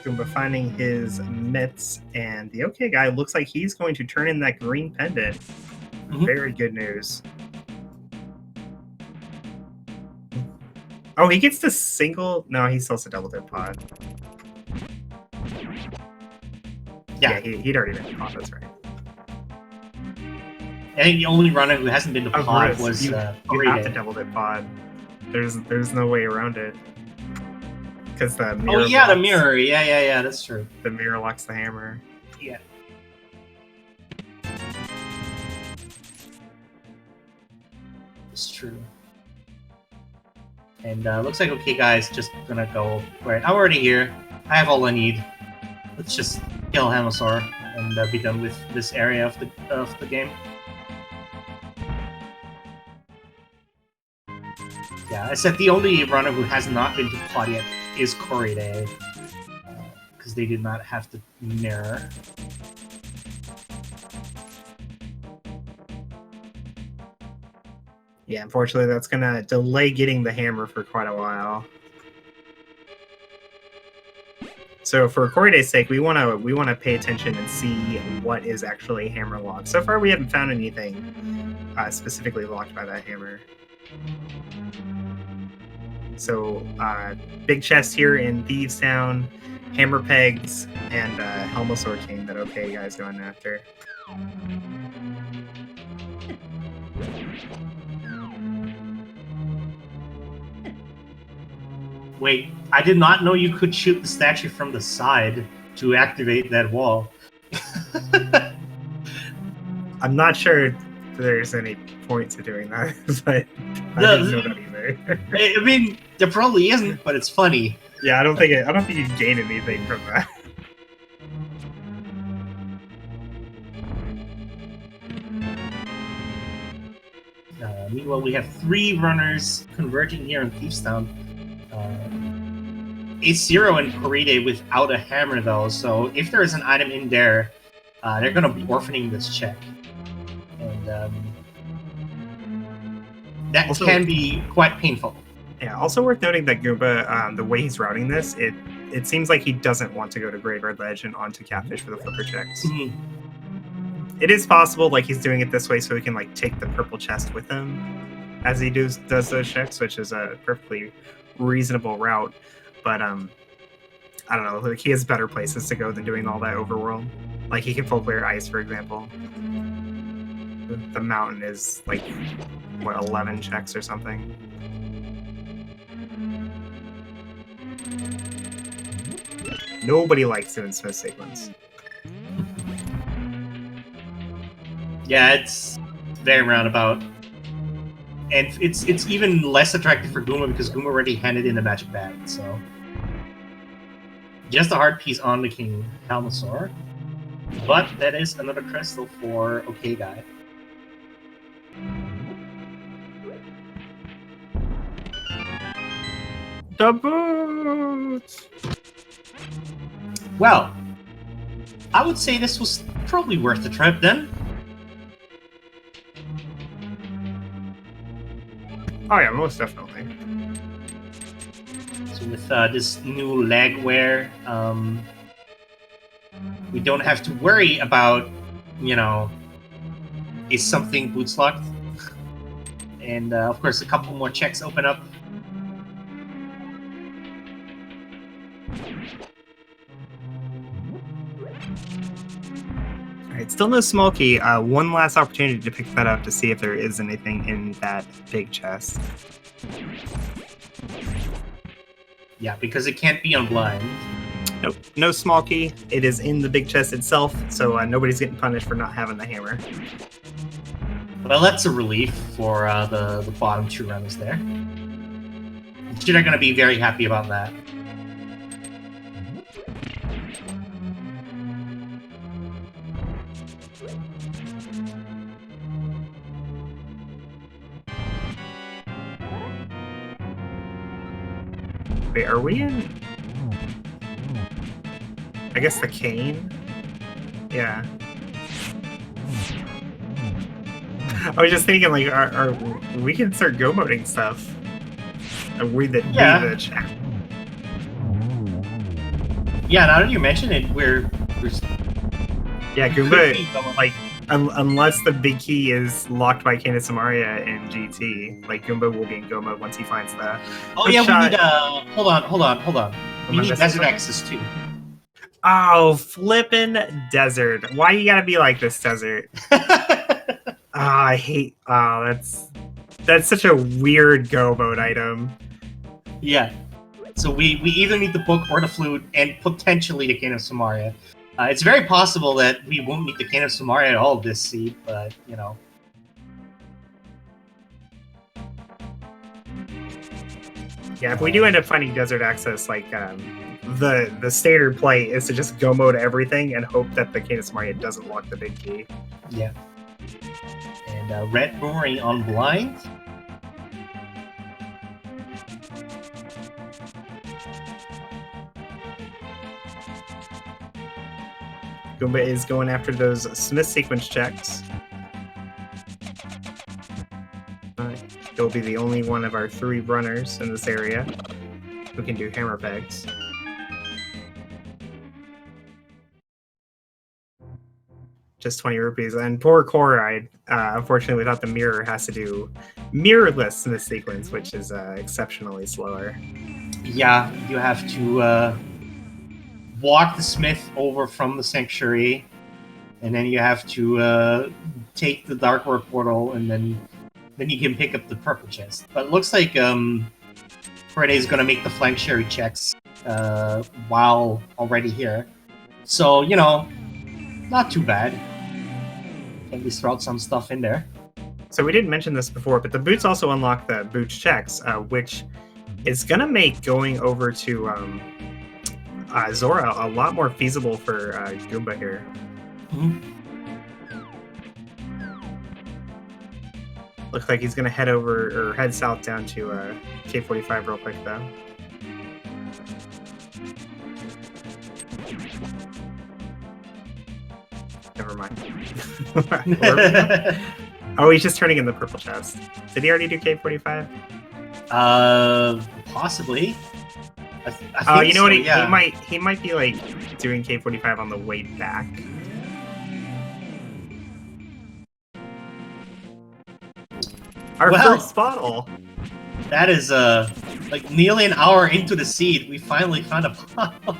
Goomba finding his mitts, and the OK guy looks like he's going to turn in that green pendant. Mm-hmm. Very good news. Oh, he gets the single. No, he still has a double dip pod. Yeah, he'd already been to pod. That's right. I think the only runner who hasn't been to pod was you have to double dip pod. There's no way around it. Because the mirror. Oh yeah, the mirror. Yeah. That's true. The mirror locks the hammer. Yeah. It's true. And looks like OK guys just gonna go. Right, I'm already here. I have all I need. Let's just kill Hamasaur and be done with this area of the game. Yeah, I said the only runner who has not been to pod yet is Corride, because they did not have the mirror. Yeah, unfortunately, that's gonna delay getting the hammer for quite a while. So for Corride's sake, we wanna pay attention and see what is actually hammer locked. So far, we haven't found anything specifically locked by that hammer. So big chest here in Thieves Town, hammer pegs, and Helmosaur King that OK guy's going after. Wait, I did not know you could shoot the statue from the side to activate that wall. I'm not sure there's any point to doing that, but I didn't know that either. I mean, there probably isn't, but it's funny. Yeah, I don't think you gain anything from that. Meanwhile, we have 3 runners converging here in Thieves Town. A0 and Corride without a hammer, though, so if there is an item in there, they're going to be orphaning this check. And that also can be quite painful. Yeah, also worth noting that Goomba, the way he's routing this, it seems like he doesn't want to go to Graveyard Ledge and onto Catfish for the flipper checks. Mm-hmm. It is possible, like, he's doing it this way so he can, like, take the purple chest with him as he does those checks, which is a perfectly reasonable route. But, I don't know, like, he has better places to go than doing all that overworld. Like, he can full clear ice, for example. The mountain is, like, what, 11 checks or something? Nobody likes doing Smith sequence. Yeah, it's very roundabout. And it's even less attractive for Goomba because Goomba already handed in the magic bag, so just a hard piece on the King Kalmasaur. But that is another crystal for OK Guy. The boots! Well, I would say this was probably worth the trip then. Oh yeah, most definitely. So with this new leg wear, we don't have to worry about, you know, is something boots locked? And of course, a couple more checks open up. Alright, still no Smokey. One last opportunity to pick that up to see if there is anything in that big chest. Yeah, because it can't be on blind. Nope, no Smokey. It is in the big chest itself, so nobody's getting punished for not having the hammer. Well, that's a relief for the bottom two runners there. They're going to be very happy about that. Wait, are we in? I guess the cane? Yeah. I was just thinking, like, are we can start go-moding stuff. We the chat. Yeah, now that you mention it, we're yeah, Goomba, like, unless the big key is locked by Candace Samaria in GT, like, Goomba will be in go mode once he finds the. Oh yeah, we need hold on. We need desert access too. Oh, flippin' desert! Why you gotta be like this, desert? I hate. Oh, that's such a weird go mode item. Yeah. So we either need the book or the flute, and potentially the Cane of Samaria. It's very possible that we won't meet the Cane of Samaria at all this seed, but you know. Yeah, if we do end up finding desert access, like the standard play is to just go mode everything and hope that the Cane of Samaria doesn't lock the big key. Yeah. And Red Boomerang on blind. Goomba is going after those Smith sequence checks. He'll be the only one of our 3 runners in this area who can do hammer pegs. Just 20 rupees. And poor Chloride, unfortunately, without the mirror, has to do mirrorless Smith sequence, which is exceptionally slower. Yeah, you have to walk the Smith over from the Sanctuary, and then you have to take the Dark World portal, and then you can pick up the purple chest. But it looks like Friday is going to make the flank sherry checks while already here. So, you know, not too bad. At least throw out some stuff in there. So we didn't mention this before, but the boots also unlock the boots checks, which is going to make going over to Zora a lot more feasible for Goomba here. Mm-hmm. Looks like he's going to head over or head south down to K45 real quick, though. Never mind. Oh, he's just turning in the purple chest. Did he already do K45? Possibly. Oh, you know what? Yeah. He might be like doing K45 on the way back. Our first bottle. That is like nearly an hour into the seed, we finally found a bottle.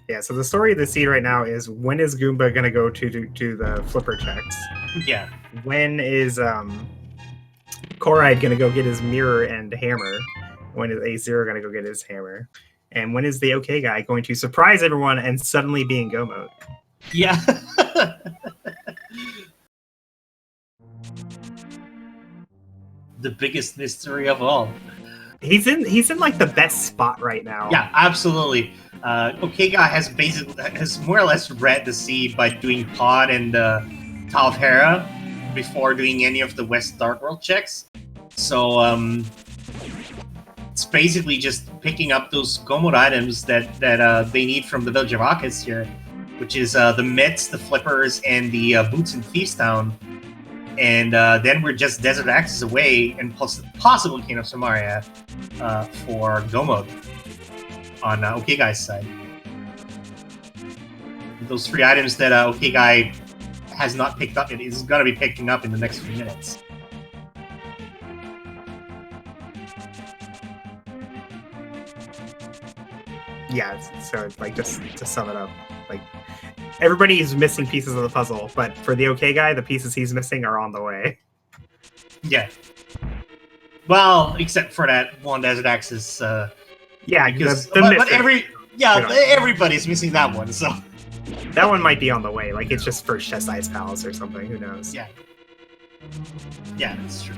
Yeah, so the story of the seed right now is, when is Goomba gonna go to the flipper checks? Yeah. When is Koride gonna go get his mirror and hammer? When is A0 gonna go get his hammer? And when is the OK guy going to surprise everyone and suddenly be in go mode? Yeah. The biggest mystery of all. He's in like the best spot right now. Yeah, absolutely. Okega has more or less read the seed by doing Pod and Talvera before doing any of the West Dark World checks. So it's basically just picking up those Gomod items that they need from the Village of Akis here, which is the mitts, the flippers, and the boots in Thieves Town. And then we're just Desert Axes away, and plus the possible King of Samaria for Go mode on Okegai's side. Those 3 items that Okegai has not picked up yet is going to be picking up in the next few minutes. Yeah, so like just to sum it up, like everybody's missing pieces of the puzzle, but for the OK guy, the pieces he's missing are on the way. Yeah. Well, except for that one Desert Axis. Yeah, because but everybody's missing that one. So that one might be on the way. Like it's just first chest Ice Palace or something. Who knows? Yeah. Yeah, that's true.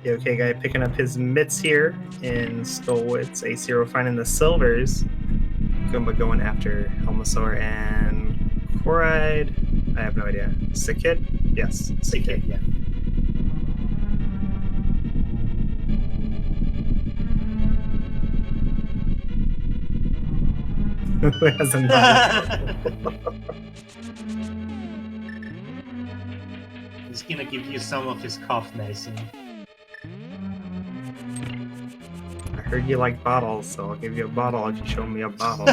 The OK guy picking up his mitts here in Skullwoods. A0 finding the silvers. Goomba going after Helmasaur and Koride. I have no idea. Sick Kid? Yes, Sick Kid. Yeah. Who hasn't He's gonna give you some of his cough medicine. I heard you like bottles, so I'll give you a bottle if you show me a bottle.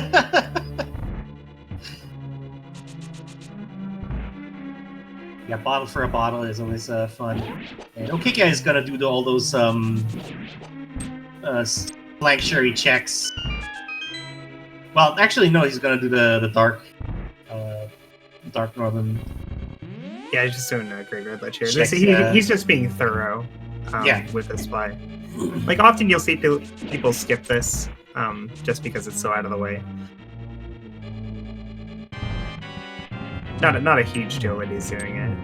Yeah, bottle for a bottle is always fun. And Okika is gonna do all those blank sherry checks. Well, actually, no, he's gonna do the dark northern. Yeah, he's just doing a great red ledge here. Checks, He's just being thorough with this play. Like, often you'll see people skip this just because it's so out of the way. Not a huge deal that he's doing it.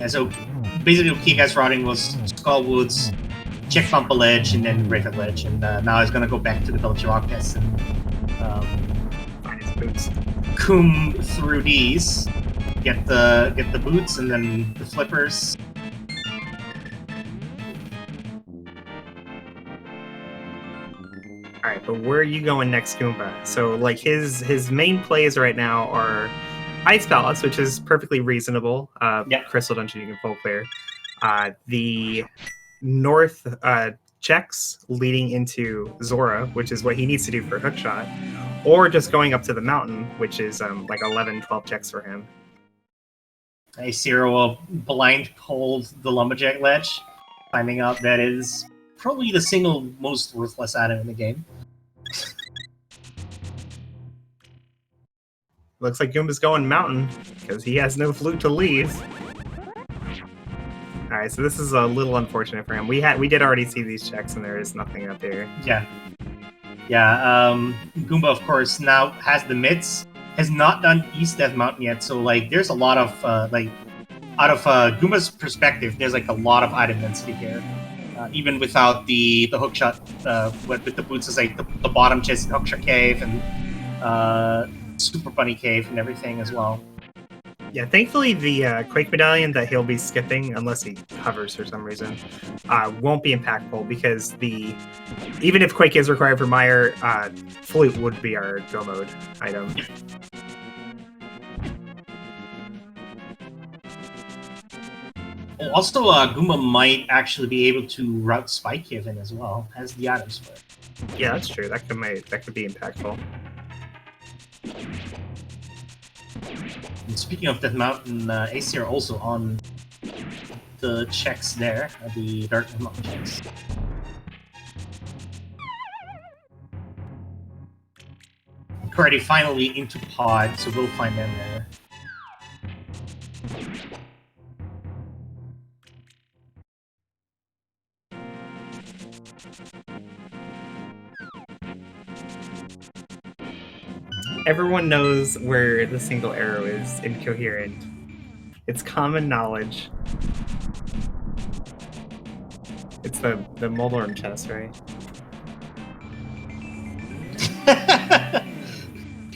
And so, basically, Okika's routing was Skullwoods, check bump a ledge, and then break a ledge. And now he's gonna go back to the Village of Octus and Find his boots. comb through these, get the boots, and then the flippers. Alright, but where are you going next, Goomba? So, like, his main plays right now are Ice Palace, which is perfectly reasonable. Crystal Dungeon you can full clear. The north checks leading into Zora, which is what he needs to do for Hookshot. Or just going up to the mountain, which is like 11, 12 checks for him. A0 will blind hold the Lumberjack ledge, finding out that is probably the single most worthless item in the game. Looks like Goomba's going mountain, because he has no flute to leave. Alright, so this is a little unfortunate for him. We did already see these checks, and there is nothing up there. Yeah. Goomba, of course, now has the mitts, has not done East Death Mountain yet, so, like, there's a lot of, out of Goomba's perspective, there's, like, a lot of item density here. Even without the hookshot, with the boots, is like the bottom chest hookshot cave and Super Bunny cave and everything as well. Yeah, thankfully the Quake Medallion that he'll be skipping, unless he hovers for some reason, won't be impactful because even if Quake is required for Meyer, Flute would be our go mode item. Oh, also, Goomba might actually be able to route Spike Haven as well as the items for it. Yeah, that's true. That could be impactful. And speaking of that mountain, AC are also on the checks there, the Dark Mountain checks. Already finally into pod, so we'll find them there. Everyone knows where the single arrow is incoherent. It's common knowledge. It's the Moldorm chest, right?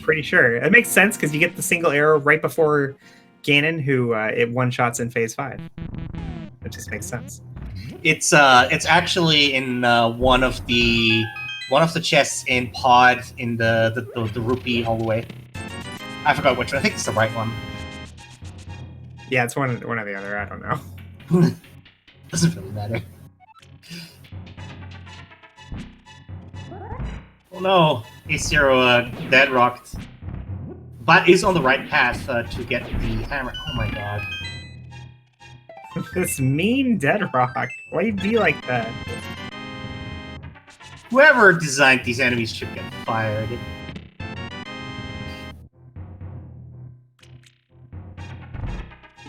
Pretty sure. It makes sense because you get the single arrow right before Ganon, who it one-shots in Phase 5. It just makes sense. It's actually in one of the chests in pod in the rupee all the way. I forgot which one. I think it's the right one. Yeah, it's one or the other. I don't know. Doesn't really matter. Oh no, A0 dead rocked, but is on the right path to get the hammer. Oh my god. This mean dead rock. Why you be like that? Whoever designed these enemies should get fired.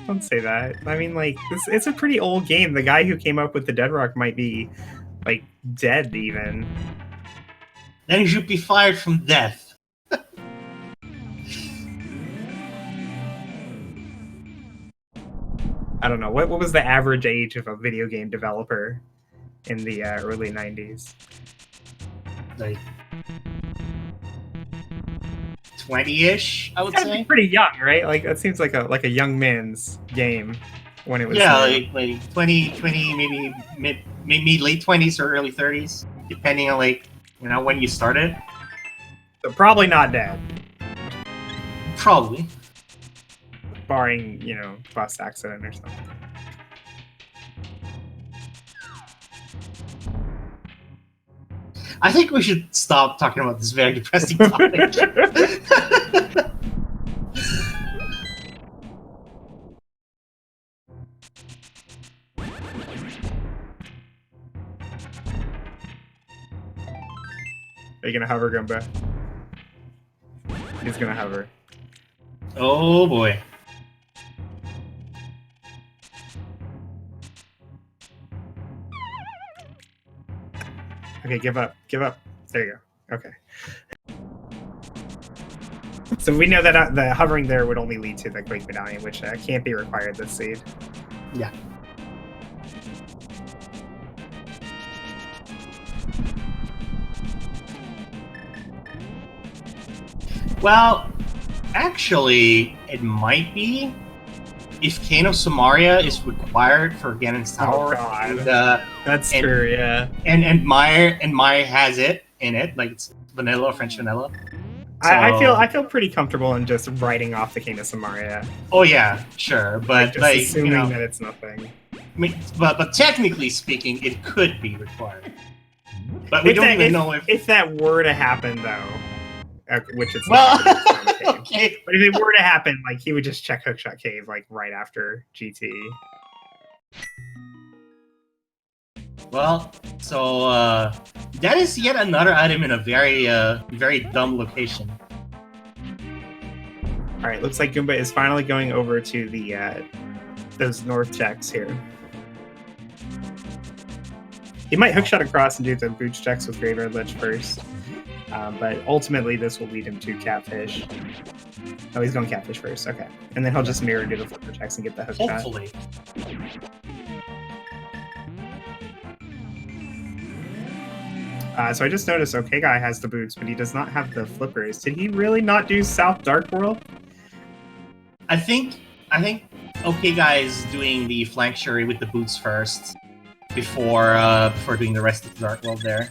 Don't say that. I mean, like, it's a pretty old game. The guy who came up with the dead rock might be, like, dead even. Then you should be fired from death. I don't know. What was the average age of a video game developer in the early 90s? Like 20-ish, I would say. Pretty young, right? Like that seems like a young man's game when it was. Yeah, like 20, maybe late 20s or early 30s, depending on when you started. So probably not dead. Probably. Barring, bus accident or something. I think we should stop talking about this very depressing topic. Are you gonna hover, Goomba? He's gonna hover. Oh boy. Okay, give up. Give up. There you go. Okay. So we know that the hovering there would only lead to the Quake Medallion, which can't be required this seed. Yeah. Well, actually, it might be if Cane of Samaria is required for Ganon's Tower. Oh God. And, that's true. Yeah. And Maya has it in it, like it's vanilla, French vanilla. So, I feel pretty comfortable in just writing off the King of Samaria. Oh yeah, sure, but just assuming that it's nothing. I mean, but technically speaking, it could be required. But we don't even know if that were to happen, though, which it's well. Not Okay. But if it were to happen, like he would just check Hookshot Cave like right after GT. Well, so that is yet another item in a very very dumb location. All right, looks like Goomba is finally going over to the those north checks here. He might hookshot across and do the boots checks with Graveyard Lich first, but ultimately this will lead him to Catfish. Oh, he's going Catfish first. Okay, and then he'll just mirror do the flipper checks and get the hookshot. Hopefully. So I just noticed OK Guy has the boots, but he does not have the flippers. Did he really not do South Dark World? I think OK Guy is doing the flank Shuri with the boots first before doing the rest of the Dark World there.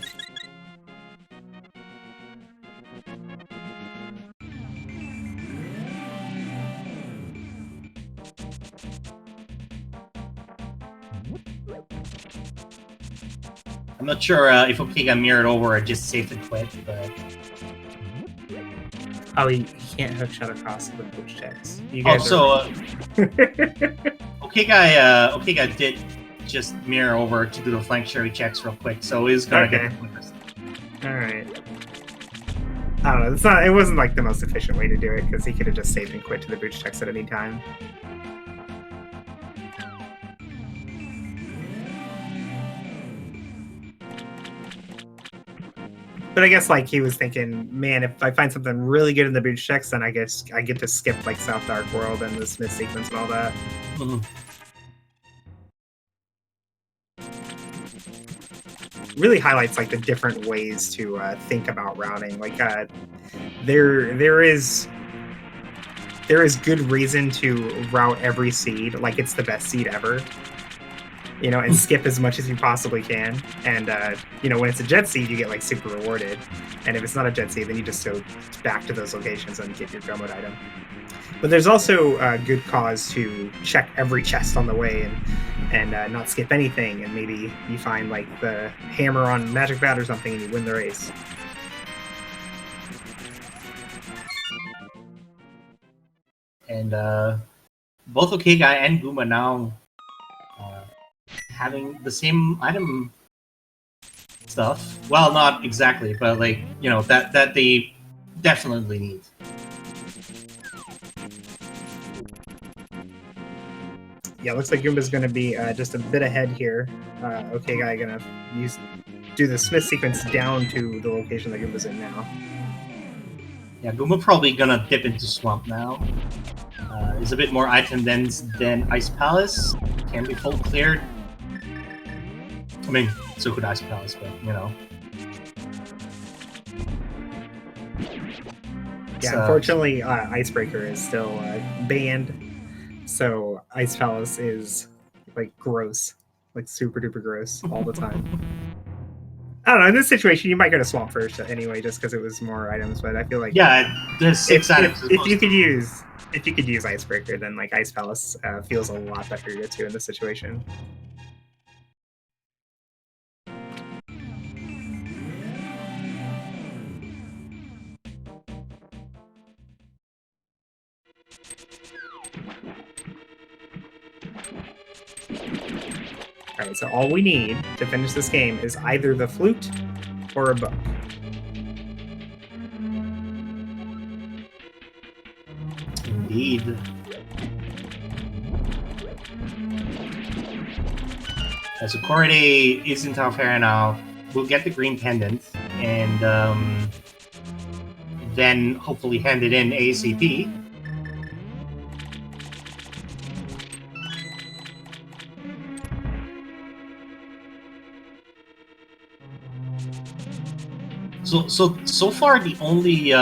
I'm not sure if OK got mirrored over or just saved and quit, but... Oh, he can't hook shot across the push checks. You Oh, guys so OK guy did just mirror over to do the flank cherry checks real quick, so he's gonna get the flippers. All right. I don't know. It's not. It wasn't like the most efficient way to do it because he could have just saved and quit to the booch checks at any time. But I guess like he was thinking, man, if I find something really good in the booch checks, then I guess I get to skip like South Dark World and the Smith sequence and all that. Mm-hmm. Really highlights like the different ways to think about routing. Like there is good reason to route every seed like it's the best seed ever. You know, and skip as much as you possibly can. And, you know, when it's a jet seed, you get, like, super rewarded. And if it's not a jet seed, then you just go back to those locations and get your drum mode item. But there's also a good cause to check every chest on the way and not skip anything. And maybe you find, like, the hammer on Magic Bat or something and you win the race. And both OK Guy and Guma now having the same item stuff. Well, not exactly, but like, you know, that they definitely need. Yeah, looks like Goomba's going to be just a bit ahead here. OK Guy going to do the Smith sequence down to the location that Goomba's in now. Yeah, Goomba probably gonna dip into Swamp now. Is a bit more item dense than Ice Palace. Can be full cleared. I mean, so could Ice Palace, but you know. Yeah, unfortunately, Icebreaker is still banned, so Ice Palace is like gross, like super duper gross all the time. I don't know. In this situation, you might go to Swamp first anyway, just because it was more items. But I feel like there's 6 items. If you could use Icebreaker, then like Ice Palace feels a lot better to go to in this situation. Alright, so all we need to finish this game is either the flute or a book. Indeed. So Corriday is in Taufera now. We'll get the green pendant and then hopefully hand it in ASAP. So far, the only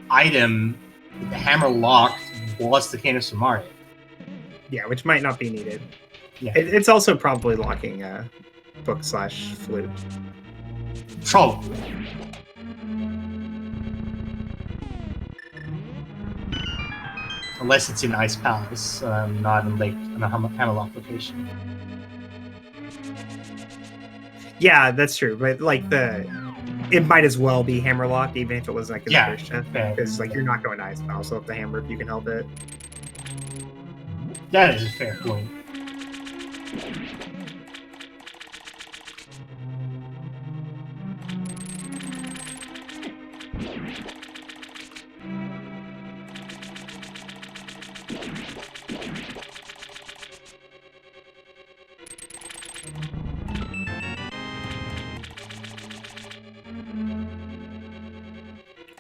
item with the hammer locked was the Cane of Samaria. Yeah, which might not be needed. Yeah, it's also probably locking book / flute. Probably. Unless it's in Ice Palace, not in Lake, in a hammerlock location. Yeah, that's true. But like it might as well be hammerlocked, even if it was like in the first chest, because like you're not going to Ice Palace, so if the hammer, if you can help it. That is a fair point.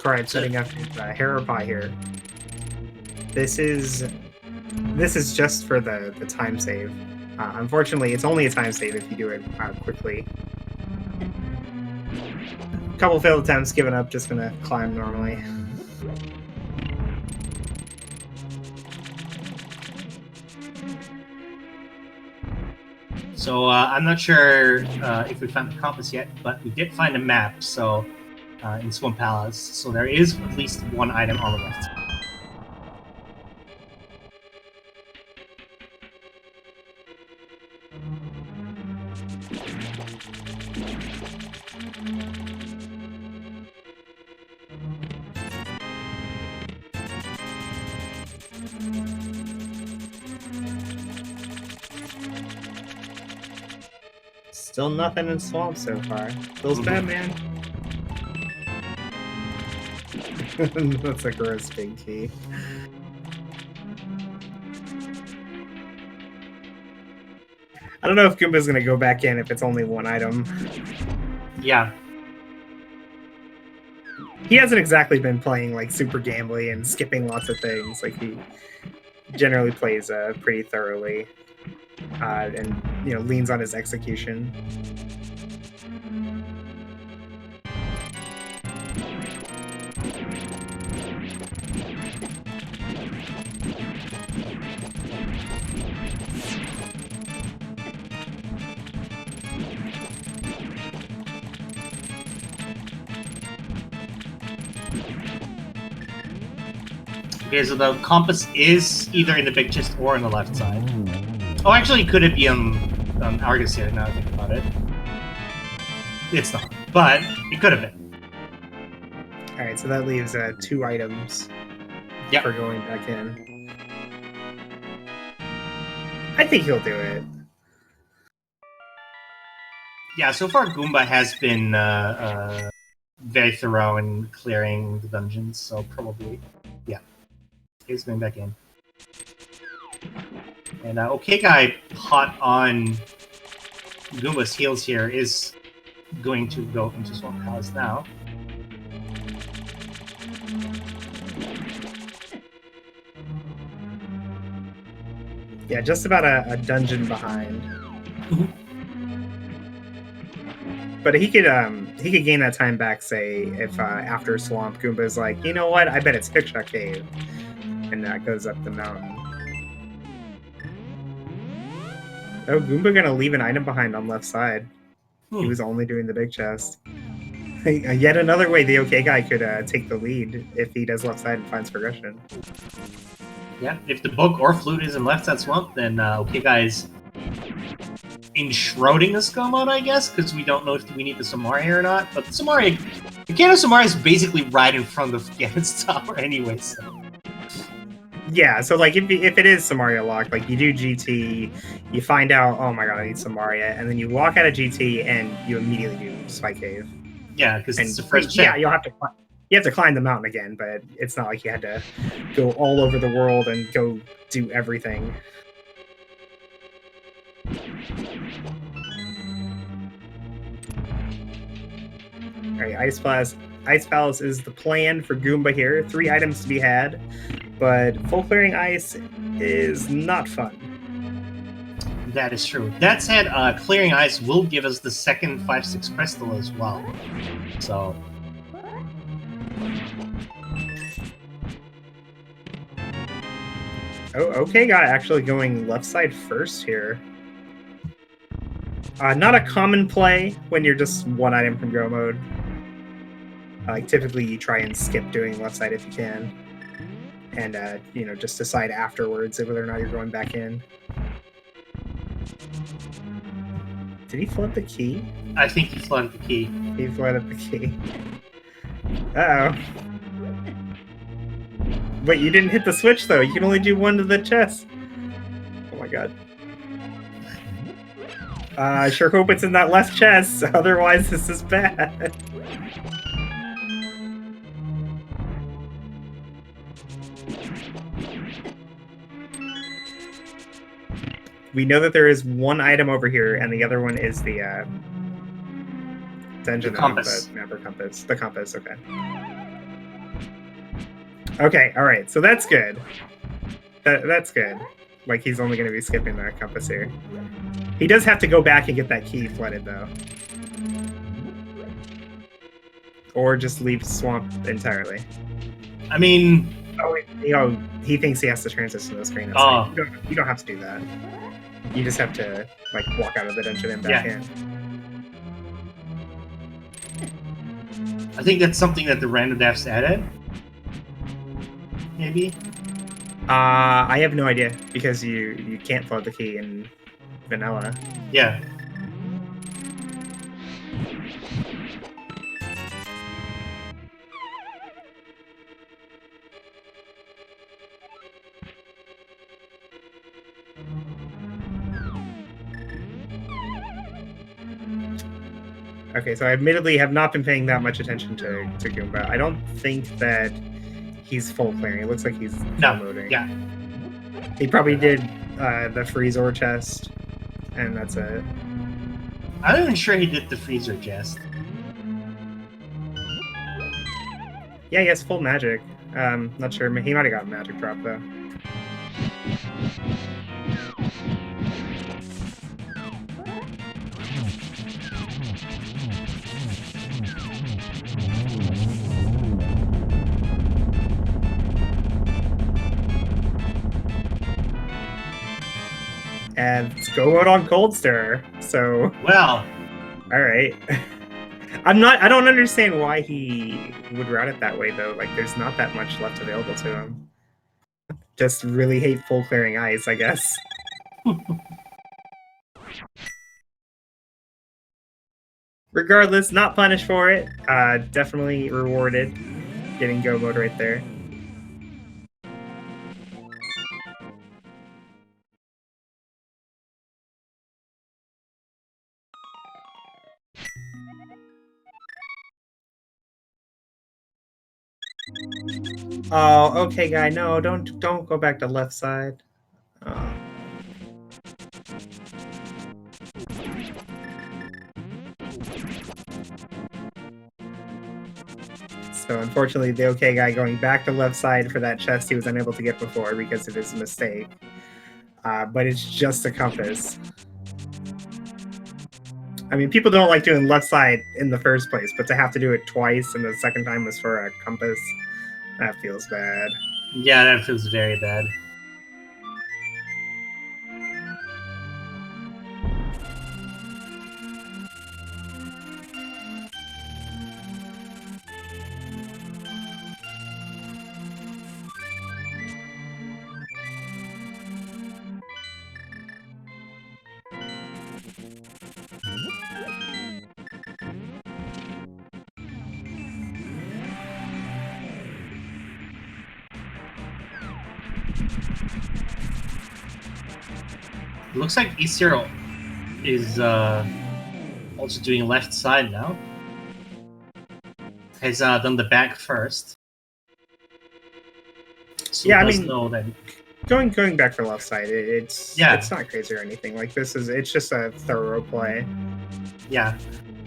Alright, setting up Hera Pie here. This is just for the time save. Unfortunately, it's only a time save if you do it quickly. Couple failed attempts, giving up, just gonna climb normally. So I'm not sure if we found the compass yet, but we did find a map. So in Swamp Palace, so there is at least one item on the left. Still nothing in swamp so far. Feels bad, man. That's a gross big key. I don't know if Goomba's gonna go back in if it's only one item. Yeah. He hasn't exactly been playing like super gambly and skipping lots of things. Like he generally plays pretty thoroughly, and leans on his execution. Okay, so the compass is either in the big chest or on the left side. Oh, actually, could it be on Argus here, now that I think about it? It's not, but it could have been. Alright, so that leaves 2 items for going back in. I think he'll do it. Yeah, so far Goomba has been very thorough in clearing the dungeons, so probably, yeah. He's going back in. And OK Guy, hot on Goomba's heels here, is going to go into Swamp Palace now. Yeah, just about a dungeon behind. But he could gain that time back, say, if after Swamp, Goomba's like, you know what, I bet it's Picture Cave. And that goes up the mountain. Oh, Goomba gonna leave an item behind on left side. He was only doing the big chest. Yet another way the OK Guy could take the lead if he does left side and finds progression. Yeah, if the book or flute is in left side swamp, then OK Guy's enshrouding the skull mode, I guess, because we don't know if we need the Samari or not. But the Kano Samari is basically right in front of Gambit's tower anyway, so. Yeah, so like if it is Samaria locked, like you do GT, you find out, oh my god, I need Samaria, and then you walk out of GT and you immediately do Spy Cave. Yeah, because it's the first check. Yeah, you have to climb the mountain again, but it's not like you had to go all over the world and go do everything. Alright, Ice Palace is the plan for Goomba here. 3 items to be had, but full clearing ice is not fun. That is true. That said, clearing ice will give us the second 5/6 crystal as well. So. Oh, OK Guy actually going left side first here. Not a common play when you're just 1 item from go mode. Like typically you try and skip doing left side if you can. And just decide afterwards whether or not you're going back in. Did he flood the key? I think he flooded the key. He flooded the key. Uh-oh. Wait, you didn't hit the switch though. You can only do 1 to the chest. Oh my god. I sure hope it's in that left chest, otherwise this is bad. We know that there is 1 item over here, and the other one is the dungeon. The compass. Mapper compass. The compass, okay. Okay, alright, so that's good. That's good. Like, he's only going to be skipping the compass here. He does have to go back and get that key flooded, though. Or just leave Swamp entirely. I mean... Oh, he thinks he has to transition the screen. Oh. You don't have to do that. You just have to, like, walk out of the dungeon and back in. I think that's something that the random devs added. Maybe? I have no idea, because you can't flood the key in vanilla. Yeah. Okay, so I admittedly have not been paying that much attention to Goomba. I don't think that he's full clearing. It looks like he's full-moding. Yeah. He probably did the Freezor chest, and that's it. I'm not even sure he did the freezer chest. Yeah, he has full magic. Not sure. He might have got magic drop, though. And it's go out on Cold Stir. So, Well, all right. I don't understand why he would route it that way, though. Like, there's not that much left available to him. Just really hate full clearing ice, I guess. Regardless, not punished for it. Definitely rewarded. Getting go mode right there. Oh, okay, guy. No, don't go back to left side. Oh. So unfortunately, the okay guy going back to left side for that chest he was unable to get before because of his mistake. But it's just a compass. I mean, people don't like doing left side in the first place, but to have to do it twice and the second time was for a compass, that feels bad. yeah, that feels very bad. It looks like E0 is also doing left side now. Has done the back first. So Yeah, I does mean, know that going back for left side, it's not crazy or anything. Like it's just a thorough play. Yeah,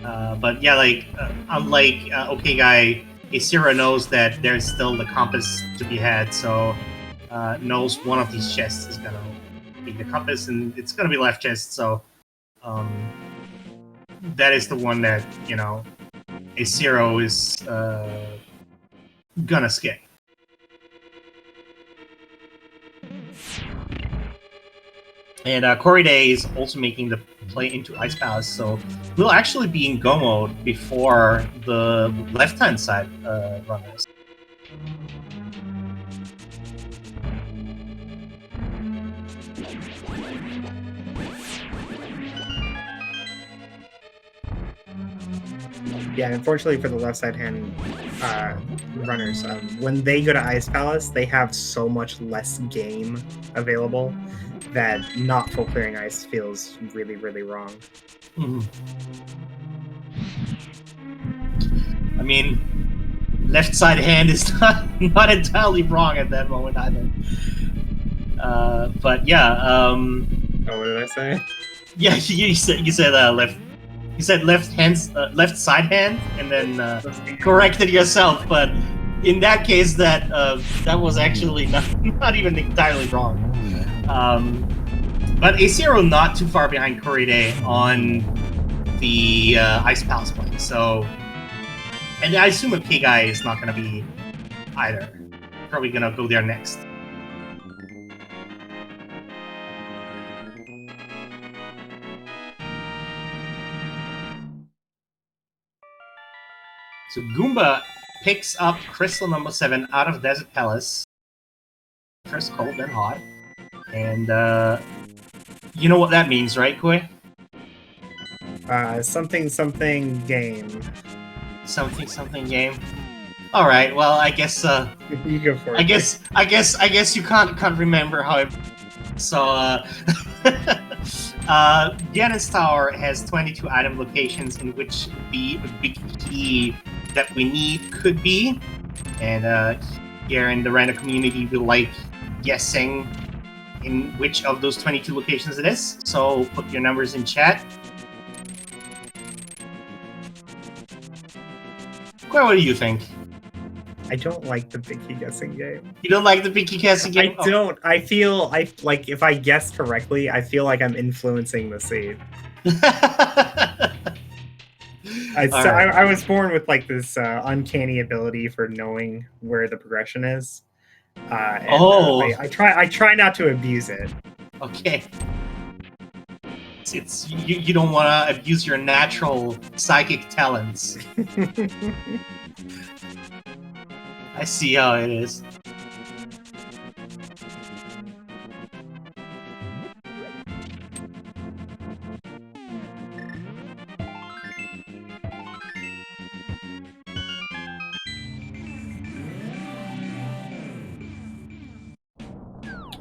but yeah, like unlike okay guy, Isira knows that there's still the compass to be had, so knows one of these chests is gonna be the compass, and it's gonna be left chest. So that is the one that Isiro is gonna skip. And Corey Day is also making the play into Ice Palace, so we'll actually be in go mode before the left-hand side runners. Yeah, unfortunately for the left side hand runners, when they go to Ice Palace, they have so much less game available that not full clearing ice feels really, really wrong. Mm-hmm. I mean, left side hand is not entirely wrong at that moment either. But yeah. Oh, what did I say? Yeah, you said left. You said left side hand, and then corrected yourself. But in that case, that was actually not even entirely wrong. But A0 not too far behind Corride on the Ice Palace play. So, and I assume a K guy is not going to be either. Probably going to go there next. So Goomba picks up Crystal number 7 out of Desert Palace. First cold, then hot. And you know what that means, right, Koi? Something game. Something game. All right. Well, I guess. You go for it. I guess you can't remember how it. So Janus Tower has 22 item locations in which the big key that we need could be. And here in the random community, we like guessing in which of those 22 locations it is. So put your numbers in chat. Quay, what do you think? I don't like the picky guessing game. You don't like the picky guessing game? I don't. I feel like if I guess correctly, I feel like I'm influencing the seed. I was born with like this uncanny ability for knowing where the progression is. I try not to abuse it. Okay. It's you don't want to abuse your natural psychic talents. I see how it is.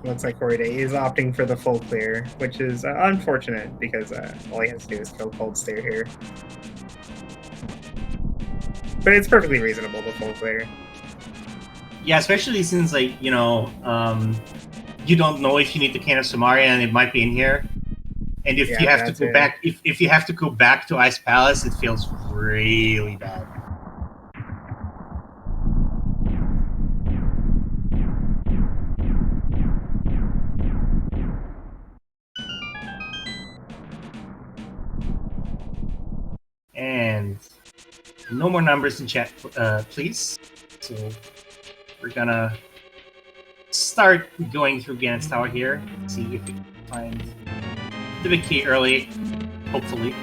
Looks like Corey Day is opting for the full clear, which is unfortunate because all he has to do is kill Cold Stare here. But it's perfectly reasonable, the full clear. Yeah, especially since, like, you know, you don't know if you need the Can of Samaria and it might be in here. And if you have to go back, if you have to go back to Ice Palace, it feels really bad. And no more numbers in chat, please. So we're gonna start going through Ganon's Tower here. See if we can find the big key early, hopefully.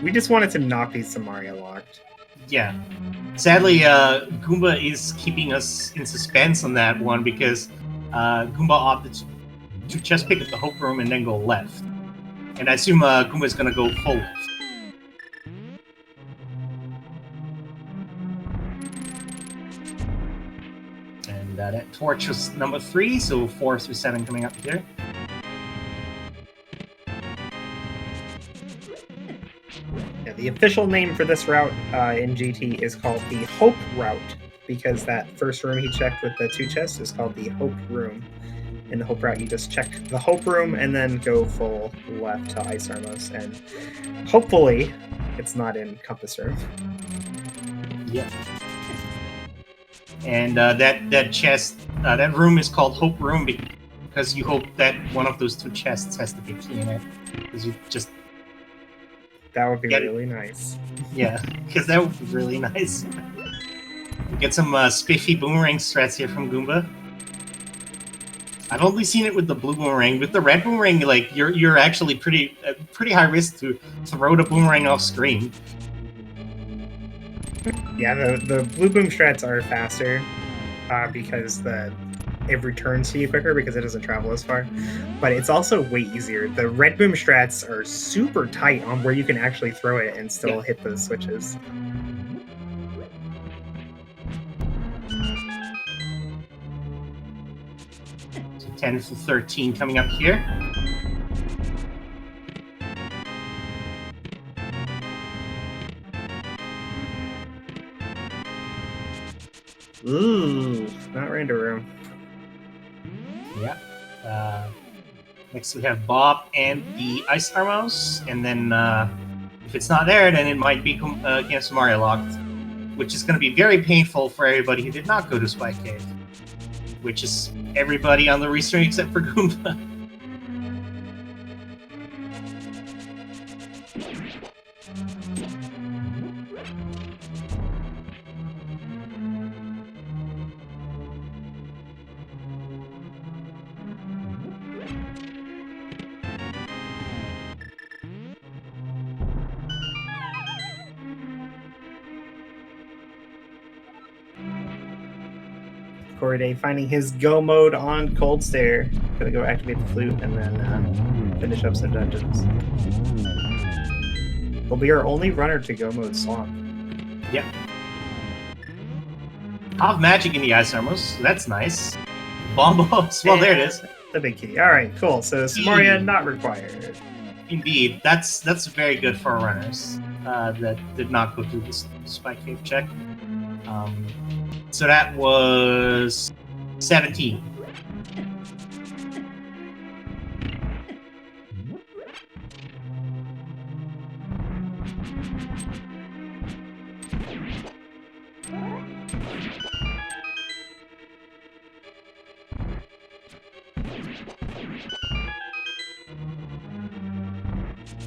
We just wanted to knock these Samaria locked. Yeah. Sadly, Goomba is keeping us in suspense on that one because Goomba opted to just pick up the Hope Room and then go left. And I assume Goomba is going to go full left. And that torch was number 3, so 4 through 7 coming up here. Yeah, the official name for this route in GT is called the Hope Route, because that first room he checked with the 2 chests is called the Hope Room. In the Hope Route, you just check the Hope Room and then go full left to Ice Armos, and hopefully it's not in Compass Room. Yeah. And that chest, that room is called Hope Room because you hope that one of those 2 chests has the big key in it. Because you just... That would be really nice. Yeah, because that would be really nice. Get some spiffy boomerang strats here from Goomba. I've only seen it with the blue boomerang. With the red boomerang, like you're actually pretty high risk to throw the boomerang off screen. Yeah, the blue boom strats are faster because it returns to you quicker because it doesn't travel as far. But it's also way easier. The red boom strats are super tight on where you can actually throw it and still hit those switches. 10 to 13 coming up here. Ooh, not random room. Yeah. Next we have Bob and the Ice Armos, and then if it's not there, then it might be against Mario locked, which is going to be very painful for everybody who did not go to Spike Cave, which is everybody on the restream except for Goomba. Corday finding his go mode on Cold Stare. Gonna go activate the flute and then finish up some dungeons. He'll be our only runner to go mode Swamp. Yep. Half magic in the ice armors. So that's nice. Bombos. Well, there it is. The big key. All right, cool. So Samaria not required. Indeed, that's very good for our runners that did not go through this spike cave check. So that was 17.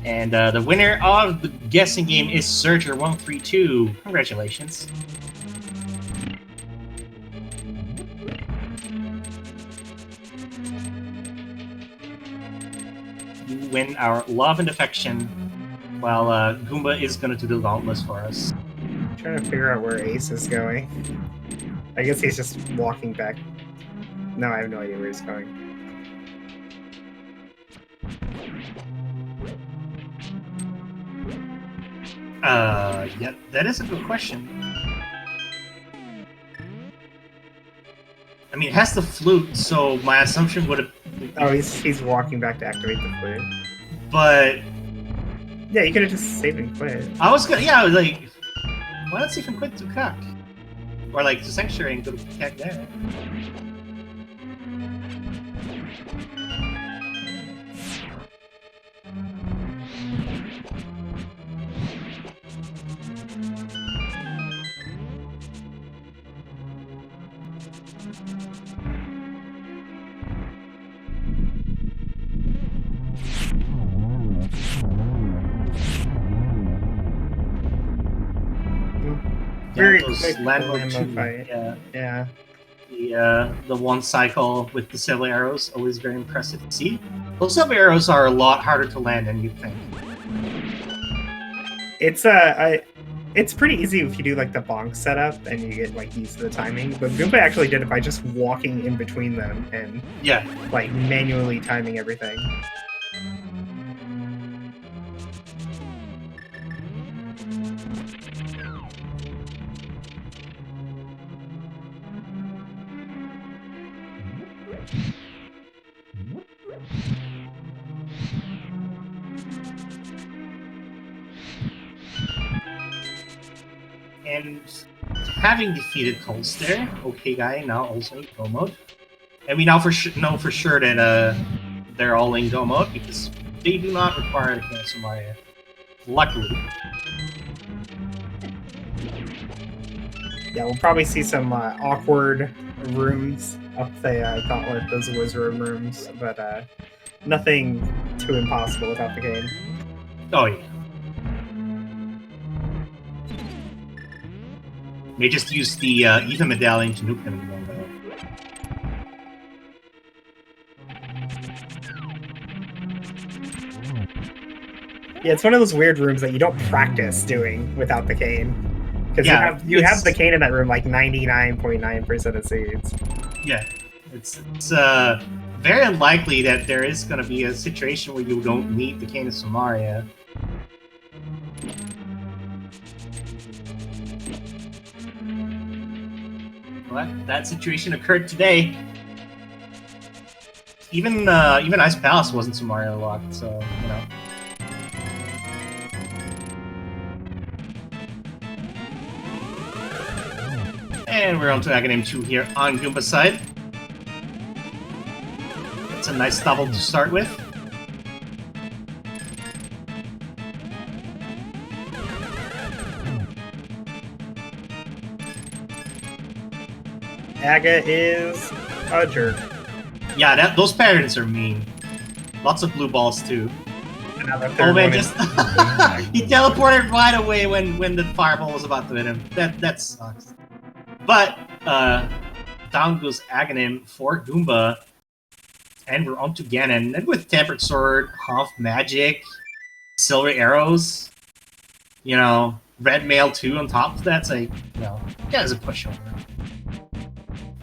And the winner of the guessing game is Searcher132. Congratulations. You win our love and affection, while Goomba is going to do the Dauntless for us. I'm trying to figure out where Ace is going. I guess he's just walking back. No, I have no idea where he's going. Yeah, that is a good question. I mean, it has the flute, so my assumption would have... Oh, he's walking back to activate the flute. But... Yeah, you could have just saved and quit. I was like, why not save and quit to Kak? Or like, to Sanctuary and go to Kak there. Very those quick Landlord Lambo 2. fight. Yeah. Yeah. The one cycle with the silver arrows, always very impressive to see. Those silver arrows are a lot harder to land than you'd think. It's pretty easy if you do like the bonk setup and you get like used to the timing. But Goomba actually did it by just walking in between them and like manually timing everything. And having defeated Colster, okay guy, now also in go mode. And we now know for sure that they're all in go mode because they do not require the cancel Maria. Luckily. Yeah, we'll probably see some awkward rooms up the gauntlet, those wizard rooms, but nothing too impossible without the game. Oh yeah. They just used the Ethan medallion to nuke them in one go. Yeah, it's one of those weird rooms that you don't practice doing without the cane. Because you have the cane in that room like 99.9% of seeds. Yeah, it's very unlikely that there is going to be a situation where you don't need the cane of Samaria. Well, that situation occurred today. Even Ice Palace wasn't Samaria locked, so you know. And we're on to Aghanim 2 here on Goomba's side. It's a nice double to start with. Aga is a jerk. Yeah, those patterns are mean. Lots of blue balls too. Oh man, just he teleported right away when the fireball was about to hit him. That sucks. But down goes Aghanim for Goomba, and we're on to Ganon. And with Tempered Sword, half magic, silver arrows, you know, red mail too on top of that. So you know, that is a pushover.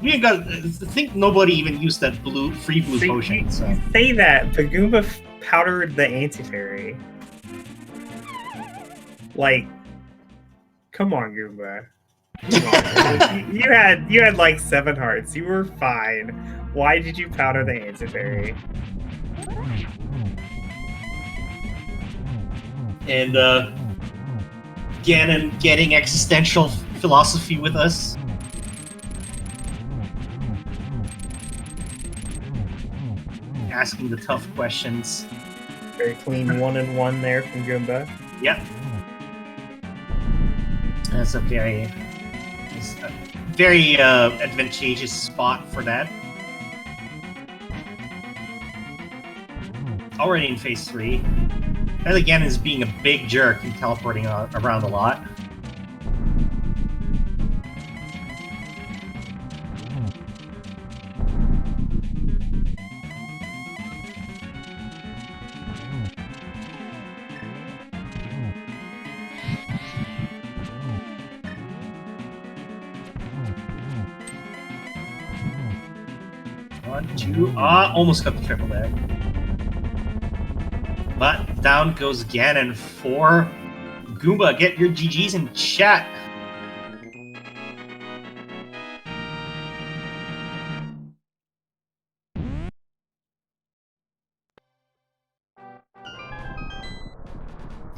We got. I think nobody even used that free blue potion. So. You say that, but Goomba powdered the anti-fairy. Like, come on, Goomba. You had like 7 hearts. You were fine. Why did you powder the answer fairy? And Ganon getting existential philosophy with us. Asking the tough questions. Very clean 1-1 there from Goomba. Yep. That's okay. It's a very advantageous spot for that. Already in phase 3. That again is being a big jerk and teleporting around a lot. One, two, almost got the triple there. But down goes Ganon for Goomba. Get your GGs in chat.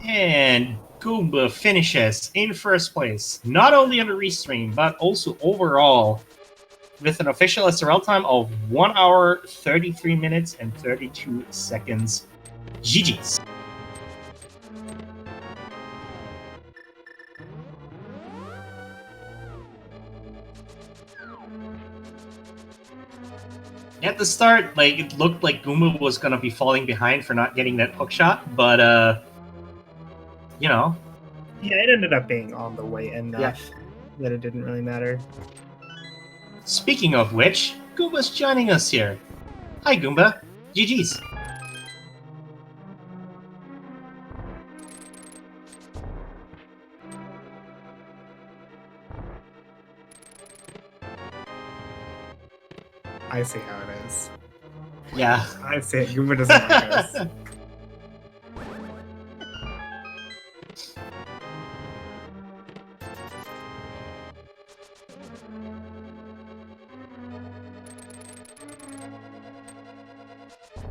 And Goomba finishes in first place, not only on the restream, but also overall, with an official SRL time of 1 hour, 33 minutes, and 32 seconds. GG's. At the start, like, it looked like Goomba was gonna be falling behind for not getting that hook shot, but, you know. Yeah, it ended up being on the way enough that it didn't really matter. Speaking of which, Goomba's joining us here. Hi, Goomba. GG's. I see how it is. Yeah. I see it. Goomba doesn't like us.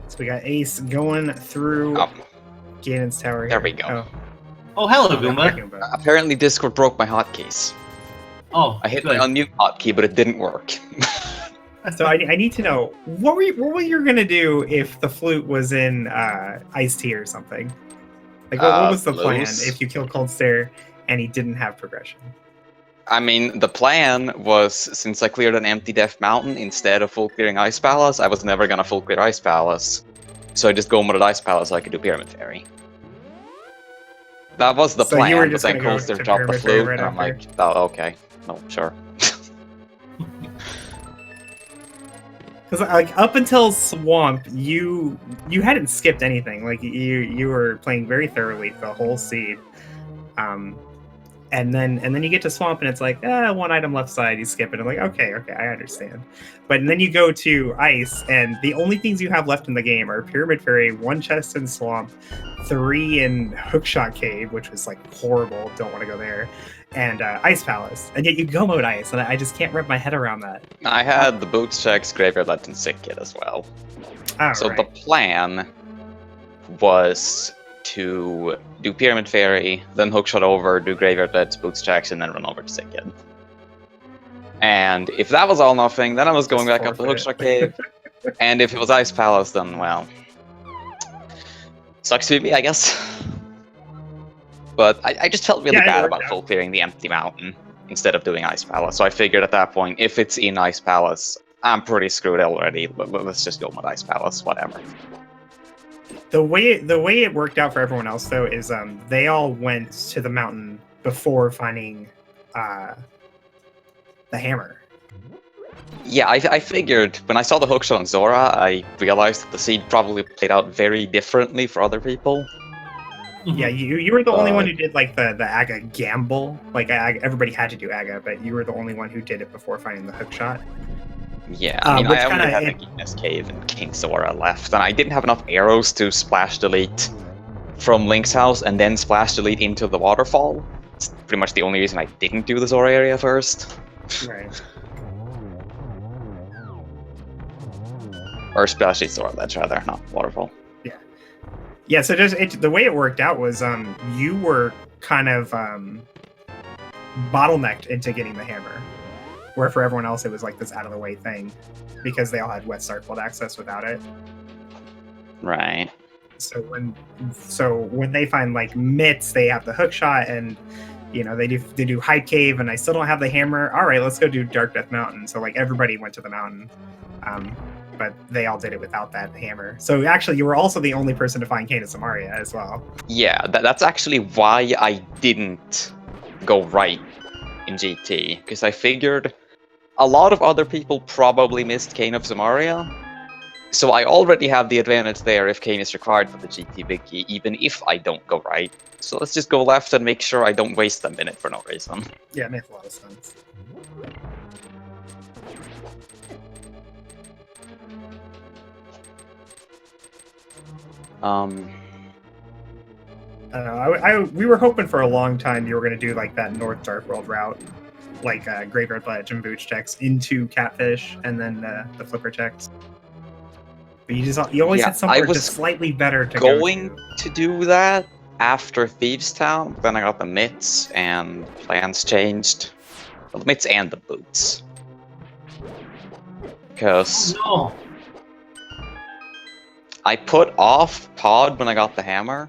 So we got Ace going through Ganon's tower here. There we go. Oh, hello, Goomba. Apparently Discord broke my hotkeys. Oh, I hit good. my unmute hotkey, but it didn't work. So I need to know, what were you gonna do if the flute was in iced tea or something? Like, what was the plan if you killed Cold Stare and he didn't have progression? I mean, the plan was, since I cleared an empty Death Mountain instead of full clearing Ice Palace, I was never gonna full clear Ice Palace. So I just go with Ice Palace so I could do Pyramid Fairy. That was the plan, you were but just then gonna go Cold Stare to dropped the Pyramid Fairy flute, right and I'm after? like, oh, okay. No, sure. Because like up until Swamp, you hadn't skipped anything. Like you were playing very thoroughly the whole seed, and then you get to Swamp and it's like 1 item left side, you skip it. I'm like okay, I understand. But then you go to Ice, and the only things you have left in the game are Pyramid Fairy, 1 chest in Swamp, 3 in Hookshot Cave, which was like horrible. Don't want to go there. And Ice Palace, and yet you go mode Ice, and I just can't wrap my head around that. I had the Boots Checks, Graveyard Let, and Sick Kid as well. So the plan was to do Pyramid Fairy, then Hookshot over, do Graveyard Let, Boots Checks, and then run over to Sick Kid. And if that was all nothing, then I was going back up the Hookshot Cave. And if it was Ice Palace, then, well, sucks to be me, I guess. But I just felt really bad about full clearing the empty mountain instead of doing Ice Palace. So I figured at that point, if it's in Ice Palace, I'm pretty screwed already. But let's just go with Ice Palace, whatever. The way it worked out for everyone else though is they all went to the mountain before finding the hammer. Yeah, I figured when I saw the hookshot on Zora, I realized that the seed probably played out very differently for other people. Yeah, you were the only one who did like the Aga gamble. Like everybody had to do Aga, but you were the only one who did it before finding the hook shot. Yeah, I mean, I only had the Geekness Cave and King Zora left, and I didn't have enough arrows to splash delete from Link's house and then splash delete into the waterfall. It's pretty much the only reason I didn't do the Zora area first. Right. Or especially Zora Ledge, rather, not Waterfall. Yeah, so just the way it worked out was you were kind of bottlenecked into getting the hammer, where for everyone else it was like this out of the way thing because they all had West Starkfield access without it. Right. So when they find like mitts, they have the hook shot, and you know they do Hype Cave, and I still don't have the hammer. All right, let's go do Dark Death Mountain. So like everybody went to the mountain. But they all did it without that hammer. So actually, you were also the only person to find Kane and Samaria as well. Yeah, that's actually why I didn't go right in GT, because I figured a lot of other people probably missed Kane of Samaria, so I already have the advantage there if Kane is required for the GT Biggie, even if I don't go right. So let's just go left and make sure I don't waste a minute for no reason. Yeah, it makes a lot of sense. I don't know. We were hoping for a long time you were going to do like that North Dark World route, like Graveyard Ledge and Booch checks into Catfish, and then the Flipper checks. But you always had somewhere just slightly better to go to do that after Thieves Town, but then I got the mitts and plans changed. Well, the mitts and the boots. Because I put off Pod when I got the hammer,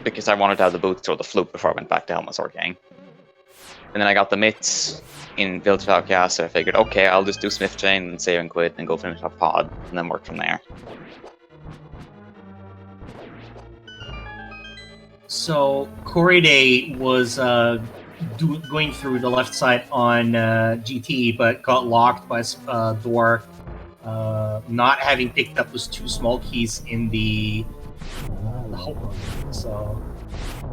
because I wanted to have the boots or the flute before I went back to Helmasaur Gang. And then I got the mitts in Village of Outcast, so I figured, okay, I'll just do Smith Chain and save and quit and go finish up Pod, and then work from there. So Corride was going through the left side on GT, but got locked by door, not having picked up those two small keys in the hole. So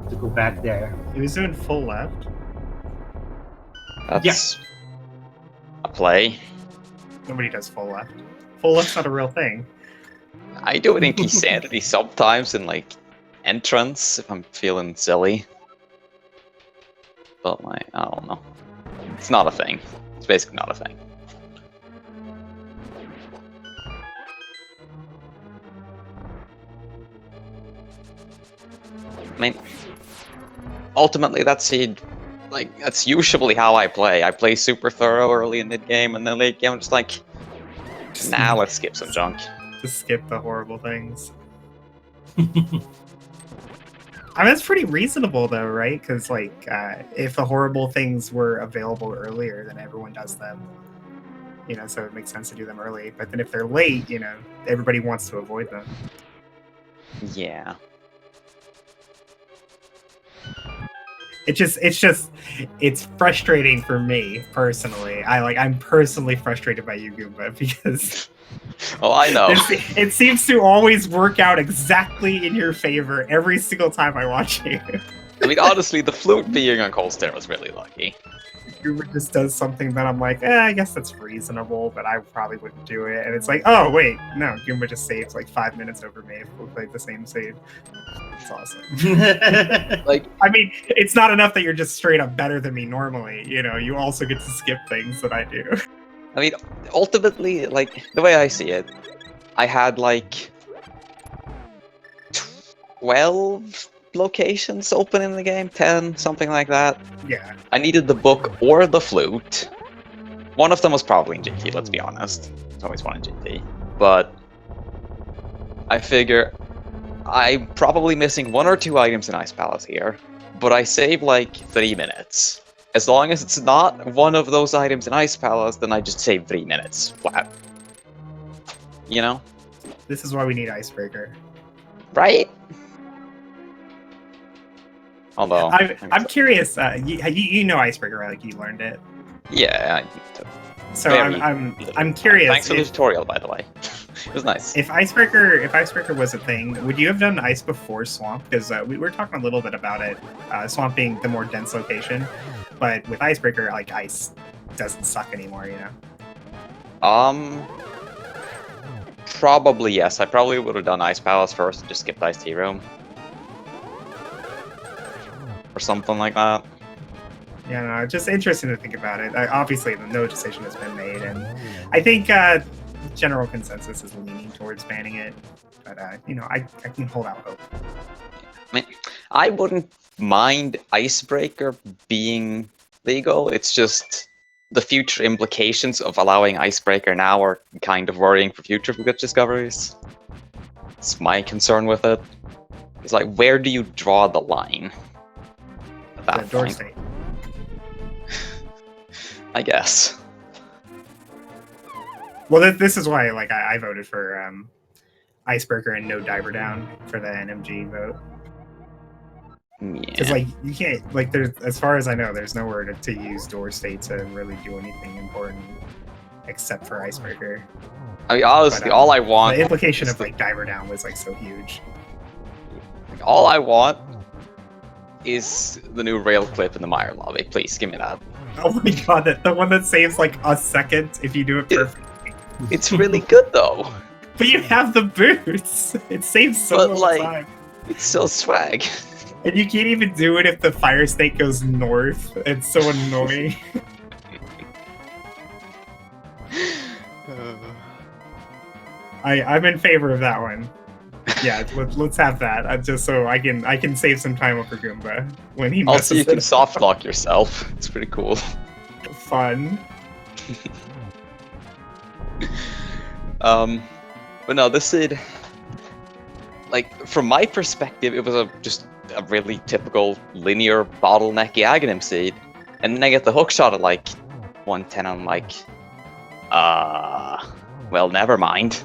to go back there. He was doing full left. That's a play. Nobody does full left. Full left's not a real thing. I do it in Key Sanity sometimes in like entrance if I'm feeling silly. But like, I don't know. It's not a thing. It's basically not a thing. I mean, ultimately that's usually how I play. I play super thorough early in mid game, and then late game I'm just like, nah, let's skip some junk. Just skip the horrible things. I mean, it's pretty reasonable though, right? Because like, if the horrible things were available earlier, then everyone does them. You know, so it makes sense to do them early. But then if they're late, you know, everybody wants to avoid them. Yeah. It's frustrating for me personally. I'm personally frustrated by you, Goomba, because oh, I know. It seems to always work out exactly in your favor every single time I watch you. I mean, honestly, the flute being on Cold Stare was really lucky. Goomba just does something that I'm like, I guess that's reasonable, but I probably wouldn't do it. And it's like, oh wait, no, Goomba just saves like 5 minutes over me if we played the same save. It's awesome. Like, I mean, it's not enough that you're just straight up better than me normally. You know, you also get to skip things that I do. I mean, ultimately, like, the way I see it, I had like 12 locations open in the game, 10, something like that. Yeah. I needed the book or the flute. One of them was probably in GT, let's be honest. There's always one in GT. But I figure I'm probably missing 1 or 2 items in Ice Palace here, but I save like 3 minutes. As long as it's not one of those items in Ice Palace, then I just save 3 minutes flat. You know? This is why we need Icebreaker. Right? Although I'm curious. You know Icebreaker, right? Like you learned it. Yeah. So I'm curious. Thanks for the tutorial, by the way. It was nice. If Icebreaker was a thing, would you have done Ice before Swamp? Because we were talking a little bit about it. Swamp being the more dense location, but with Icebreaker, like Ice doesn't suck anymore. You know. Probably yes. I probably would have done Ice Palace first and just skipped Ice Tea Room. Or something like that. Yeah, no, just interesting to think about it. Obviously, no decision has been made, and I think general consensus is leaning towards banning it. But I can hold out hope. I mean, I wouldn't mind Icebreaker being legal. It's just the future implications of allowing Icebreaker now are kind of worrying for future glitch discoveries. It's my concern with it. It's like, where do you draw the line at that point? State. I guess. Well, this is why I voted for Icebreaker and no Diver Down for the NMG vote. Because you can't there's, as far as I know, there's nowhere to use Door State to really do anything important except for Icebreaker. I mean, honestly, all I want, the implication of Diver Down was so huge. All I want is the new rail clip in the Mire lobby. Please give me that. Oh my god, the one that saves a second if you do it perfectly. It's really good though. But you have the boots. It saves so much time. It's so swag. And you can't even do it if the fire state goes north. It's so annoying. I'm in favor of that one. Yeah, let's have that. Just so I can save some time over Goomba when he messes Also, you can soft lock yourself. It's pretty cool. Fun. But no, this is from my perspective, it was just a really typical linear bottlenecky Aghanim seed, and then I get the hook shot at 110. I'm like, well, never mind.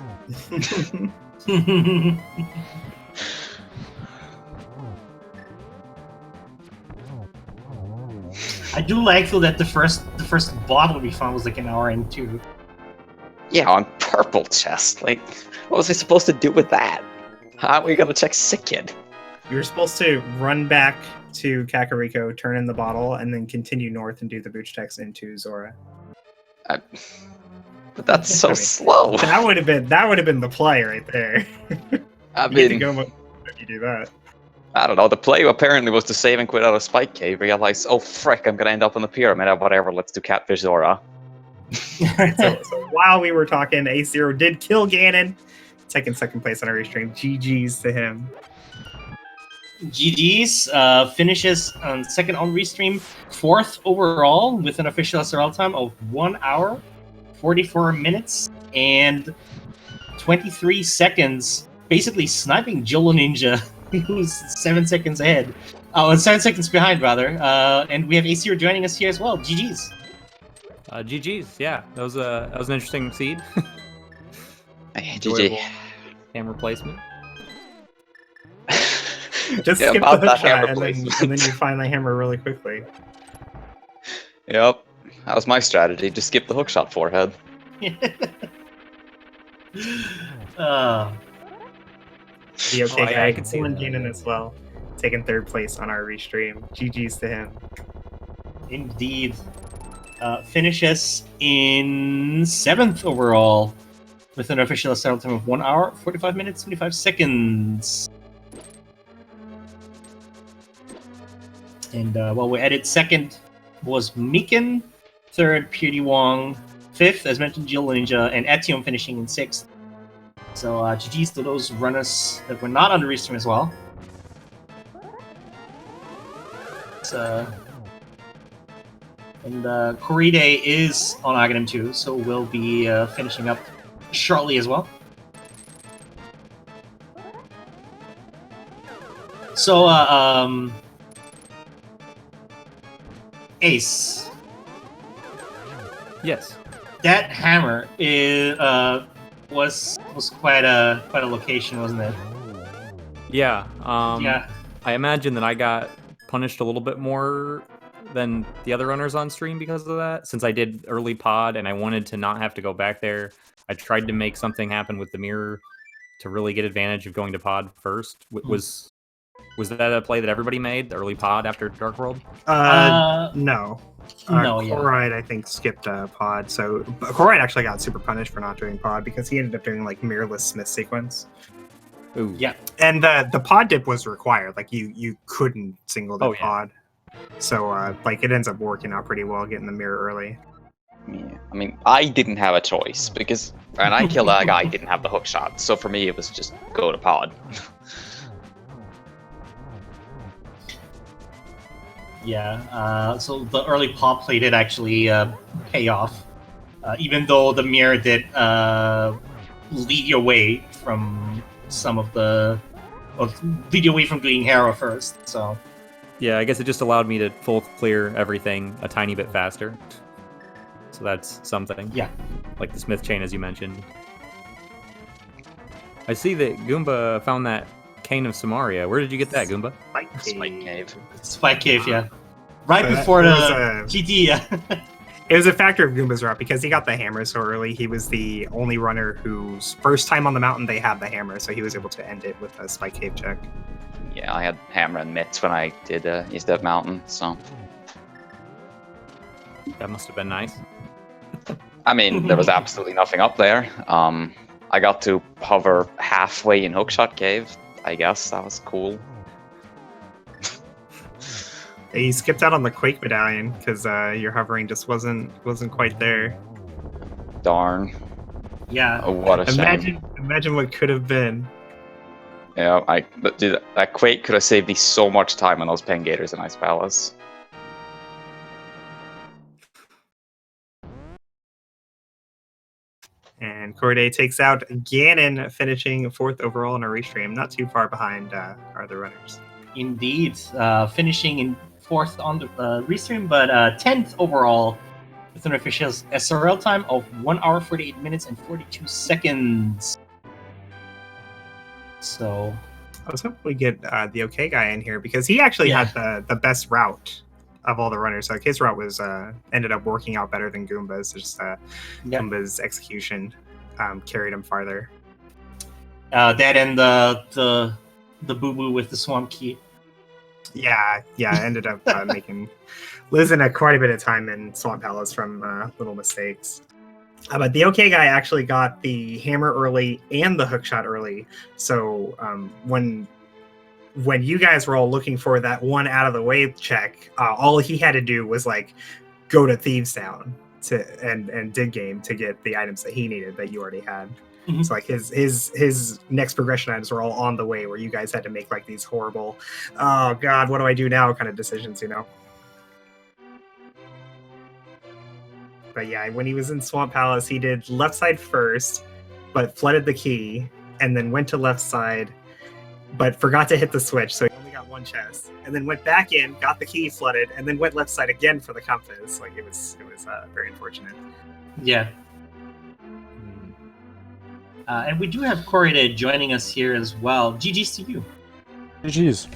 I do like though that the first bottle we found was an hour and 2. Yeah, on purple chest. What was I supposed to do with that? How are we gonna check Sick Kid? You were supposed to run back to Kakariko, turn in the bottle, and then continue north and do the booch text into Zora. But that's so slow. That would have been the play right there. I mean, mean, go if you do that. I don't know. The play apparently was to save and quit out of Spike Cave. Realize, oh frick, I'm gonna end up on the pyramid. Whatever, let's do Catfish Zora. so while we were talking, A0 did kill Ganon, taking second place on our restream. GG's to him. GG's finishes on second on restream, 4th overall with an official SRL time of 1 hour, 44 minutes, and 23 seconds, basically sniping Jolo Ninja, who's 7 seconds ahead. 7 seconds behind, rather. And we have A0 joining us here as well. GG's. GG's, yeah. That was an interesting seed. GG. Hammer placement. Just skip the hook shot and then you find the hammer really quickly. Yep. That was my strategy. Just skip the hookshot forehead. The okay guy. I can see Ganon as well. Taking 3rd place on our restream. GG's to him. Indeed. Finishes in 7th overall with an official SRL time of 1 hour, 45 minutes, 25 seconds. And while we're at it, 2nd was Mikan, 3rd, Pewdie Wong, 5th, as mentioned, Jill Ninja, and Atium finishing in 6th. So GG's to those runners that were not on the restream as well. And Koride is on Aghanim too, so we'll be finishing up shortly as well. So, Ace. Yes. That hammer was quite a location, wasn't it? Yeah. Yeah. I imagine that I got punished a little bit more than the other runners on stream because of that. Since I did early pod and I wanted to not have to go back there, I tried to make something happen with the mirror to really get advantage of going to pod first. Was that a play that everybody made, the early pod after Dark World? No. No, Chloride, I think, skipped pod. So Chloride actually got super punished for not doing pod because he ended up doing mirrorless Smith sequence. Ooh. Yeah. And the pod dip was required. You couldn't single dip pod. So like it ends up working out pretty well getting the mirror early. Yeah, I mean, I didn't have a choice because when I killed that guy, I didn't have the hook shot. So for me, it was just go to pod. Yeah, so the early pop play did actually pay off, even though the mirror did lead you away from some of the, or lead you away from doing Hero first. So Yeah, I guess it just allowed me to full clear everything a tiny bit faster. So that's something. yeah, Like the Smith chain, as you mentioned. I see that Goomba found that Cane of Samaria. Where did you get that, Goomba? Spike Cave. Spike Cave, yeah, right So before that the was GD. Yeah. It was a factor of Goomba's route because he got the hammer so early. He was the only runner whose first time on the mountain they had the hammer, so he was able to end it with a Spike Cave check. Yeah, I had hammer and mitts when I did East Dev Mountain, so. That must have been nice. I mean, there was absolutely nothing up there. I got to hover halfway in Hookshot Cave. I guess that was cool. He skipped out on the Quake Medallion because your hovering just wasn't quite there. Darn. Yeah. Oh, what a shame. Imagine what could have been. Yeah, dude, that Quake could have saved me so much time on those Pen Gators in Ice Palace. And Corday takes out Ganon, finishing 4th overall in a restream, not too far behind our other runners. Indeed, finishing in 4th on the restream, but 10th overall with an official SRL time of 1 hour 48 minutes and 42 seconds. So I was hoping we get the OK guy in here because he actually had the best route of all the runners. Like his route was ended up working out better than Goomba's. Just Goomba's execution carried him farther. That and the boo boo with the swamp key. Yeah, ended up losing quite a bit of time in Swamp Palace from little mistakes. But the OK guy actually got the hammer early and the hook shot early. So when you guys were all looking for that one out of the way check, all he had to do was like go to Thieves Town and dig game to get the items that he needed that you already had. Mm-hmm. So like his next progression items were all on the way, where you guys had to make like these horrible, oh god, what do I do now kind of decisions, you know. But yeah, when he was in Swamp Palace, he did left side first, but flooded the key, and then went to left side, but forgot to hit the switch, so he only got one chest. And then went back in, got the key flooded, and then went left side again for the compass. Like it was very unfortunate. Yeah. And we do have Corey joining us here as well. GG's to you. GG's.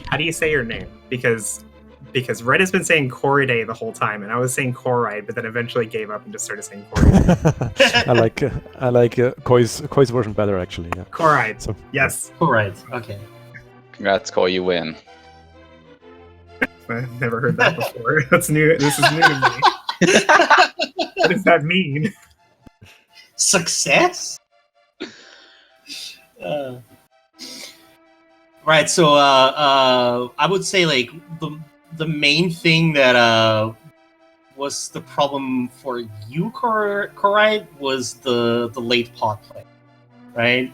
How do you say your name? Because Red has been saying Corriday the whole time, and I was saying Corride, but then eventually gave up and just started saying Corriday. I like Koi's version better, actually. Yeah. Corride. So, yes. Corride. Okay. Congrats, Koi, you win. I've never heard that before. That's new. This is new to me. What does that mean? Success? Right. So I would say like the main thing that was the problem for you, Corride, was the late pot play, right?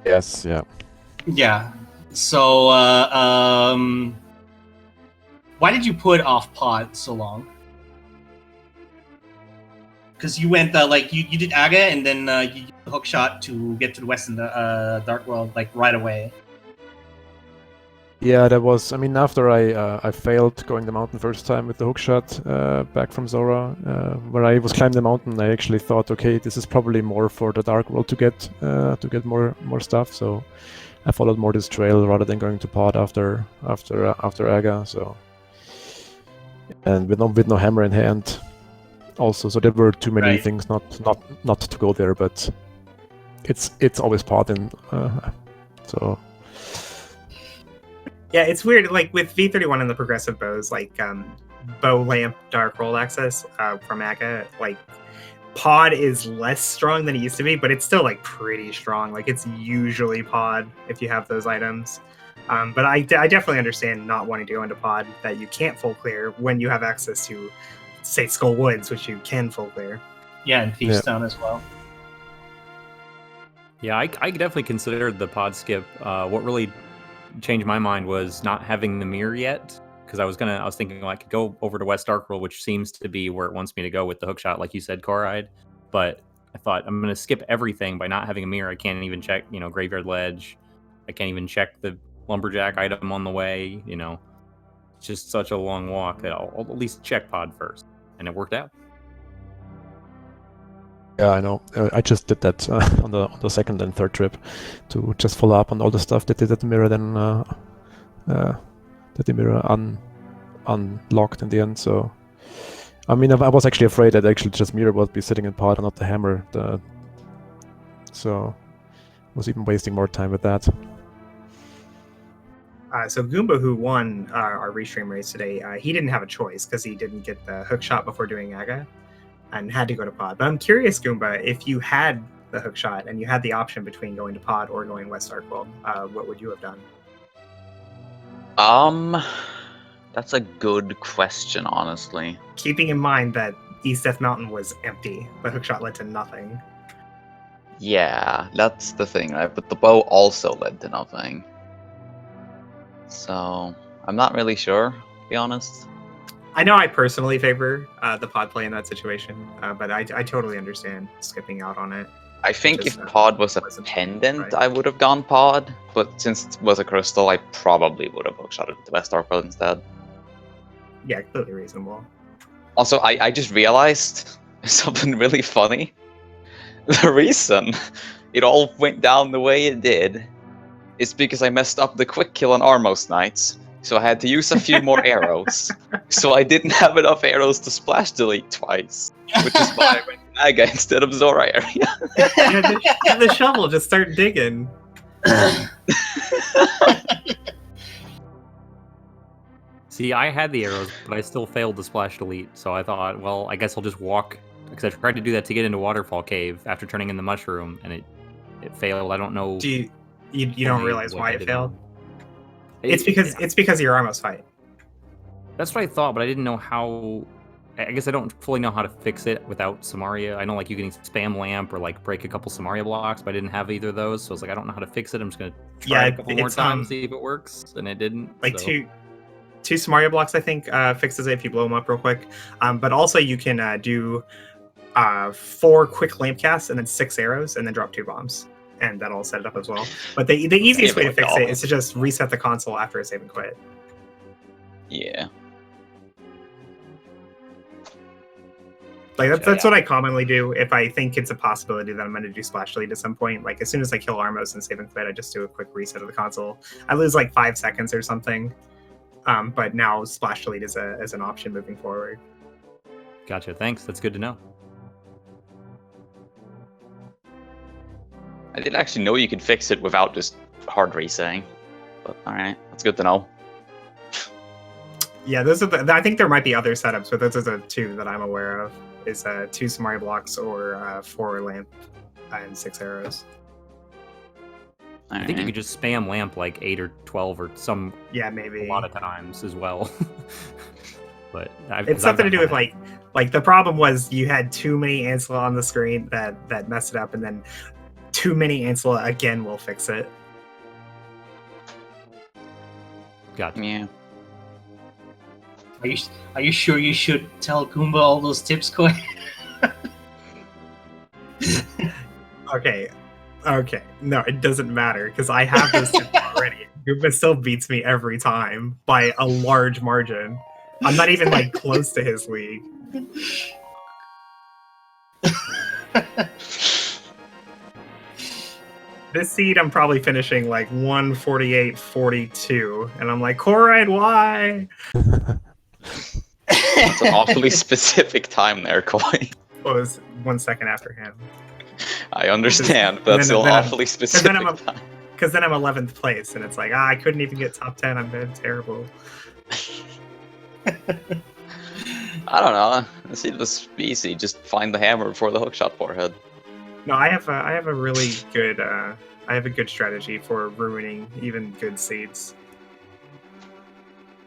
Yes. Yeah. Yeah. So why did you put off pot so long? Because you went like you did Aga and then you used the hook shot to get to the west in the Dark World like right away. Yeah, that was. I mean, after I failed going the mountain first time with the hook shot back from Zora, where I was climbing the mountain, I actually thought, okay, this is probably more for the Dark World to get more stuff. So I followed more this trail rather than going to pod after Aga. So and with no hammer in hand. Also, so there were too many things not to go there, but it's always pod in so yeah, it's weird. Like with V31 and the progressive bows, like bow lamp dark roll access from Aga, like pod is less strong than it used to be, but it's still like pretty strong. Like it's usually pod if you have those items. But I definitely understand not wanting to go into pod that you can't full clear when you have access to, say, Skull Woods, which you can full clear. Yeah, and Thief's Town as well. Yeah, I definitely considered the pod skip. What really changed my mind was not having the mirror yet, because I was thinking like go over to West Dark World, which seems to be where it wants me to go with the hookshot, like you said, Coride. But I thought I'm gonna skip everything by not having a mirror. I can't even check, Graveyard Ledge. I can't even check the lumberjack item on the way. It's just such a long walk that I'll at least check pod first, and it worked out. Yeah, I know. I just did that on the second and third trip to just follow up on all the stuff that did at the mirror. Then that the mirror unlocked in the end. So, I mean, I was actually afraid that actually just mirror would be sitting in pod and not the hammer. So, I was even wasting more time with that. So Goomba, who won our restream race today, he didn't have a choice because he didn't get the hook shot before doing Aga and had to go to pod. But I'm curious, Goomba, if you had the hook shot and you had the option between going to pod or going West Dark World, what would you have done? That's a good question, honestly. Keeping in mind that East Death Mountain was empty, the hook shot led to nothing. Yeah, that's the thing, right? But the bow also led to nothing. So, I'm not really sure, to be honest. I know I personally favor the pod play in that situation, but I totally understand skipping out on it. I think if pod was a pendant, right, I would have gone pod, but since it was a crystal, I probably would have hookshotted the West Dark World instead. Yeah, completely reasonable. Also, I just realized something really funny. The reason it all went down the way it did is because I messed up the quick kill on Armos Knights. So I had to use a few more arrows. So I didn't have enough arrows to splash delete twice. Which is why I went to Naga instead of Zora area. Have the shovel, just start digging. See, I had the arrows, but I still failed to splash delete. So I thought, well, I guess I'll just walk. Because I tried to do that to get into Waterfall Cave after turning in the mushroom, and it failed. I don't know. You don't realize why it failed? It's because of your Armos fight. That's what I thought, but I didn't know how. I guess I don't fully know how to fix it without Samaria. I know like you can spam lamp or like break a couple Samaria blocks, but I didn't have either of those, so I was like, I don't know how to fix it. I'm just gonna try a couple more times, see if it works, and it didn't. Like two Samaria blocks, I think, fixes it if you blow them up real quick. But also you can do 4 quick lamp casts and then 6 arrows and then drop 2 bombs. And that'll set it up as well. But the easiest way to fix it is to just reset the console after a save and quit. Yeah. Like that's what I commonly do if I think it's a possibility that I'm going to do splash delete at some point. Like as soon as I kill Armos and save and quit, I just do a quick reset of the console. I lose like 5 seconds or something. But now splash delete is an option moving forward. Gotcha. Thanks. That's good to know. I didn't actually know you could fix it without just hard resetting. But alright, that's good to know. Yeah, those are I think there might be other setups, but those are the 2 that I'm aware of. Is 2 Samaria blocks or 4 lamp and 6 arrows. I think you could just spam lamp like 8 or 12 or some. Yeah, maybe a lot of times as well. But it's something to do with like the problem was you had too many Ancilla on the screen that messed it up, and then too many Ancilla again will fix it. Gotcha. Yeah. Are you sure you should tell Goomba all those tips, Koi? Okay. No, it doesn't matter because I have those tips already. Goomba still beats me every time by a large margin. I'm not even like close to his league. This seed, I'm probably finishing like 148.42, and I'm like, Coride, why? That's an awfully specific time there, Koi. Well, it was 1 second after him. I understand, but that's still awfully specific. Because then I'm 11th place, and it's like, I couldn't even get top 10. I'm been terrible. I don't know. Let's see this easy. Just find the hammer before the hookshot forehead. No, I have a really good I have a good strategy for ruining even good seeds.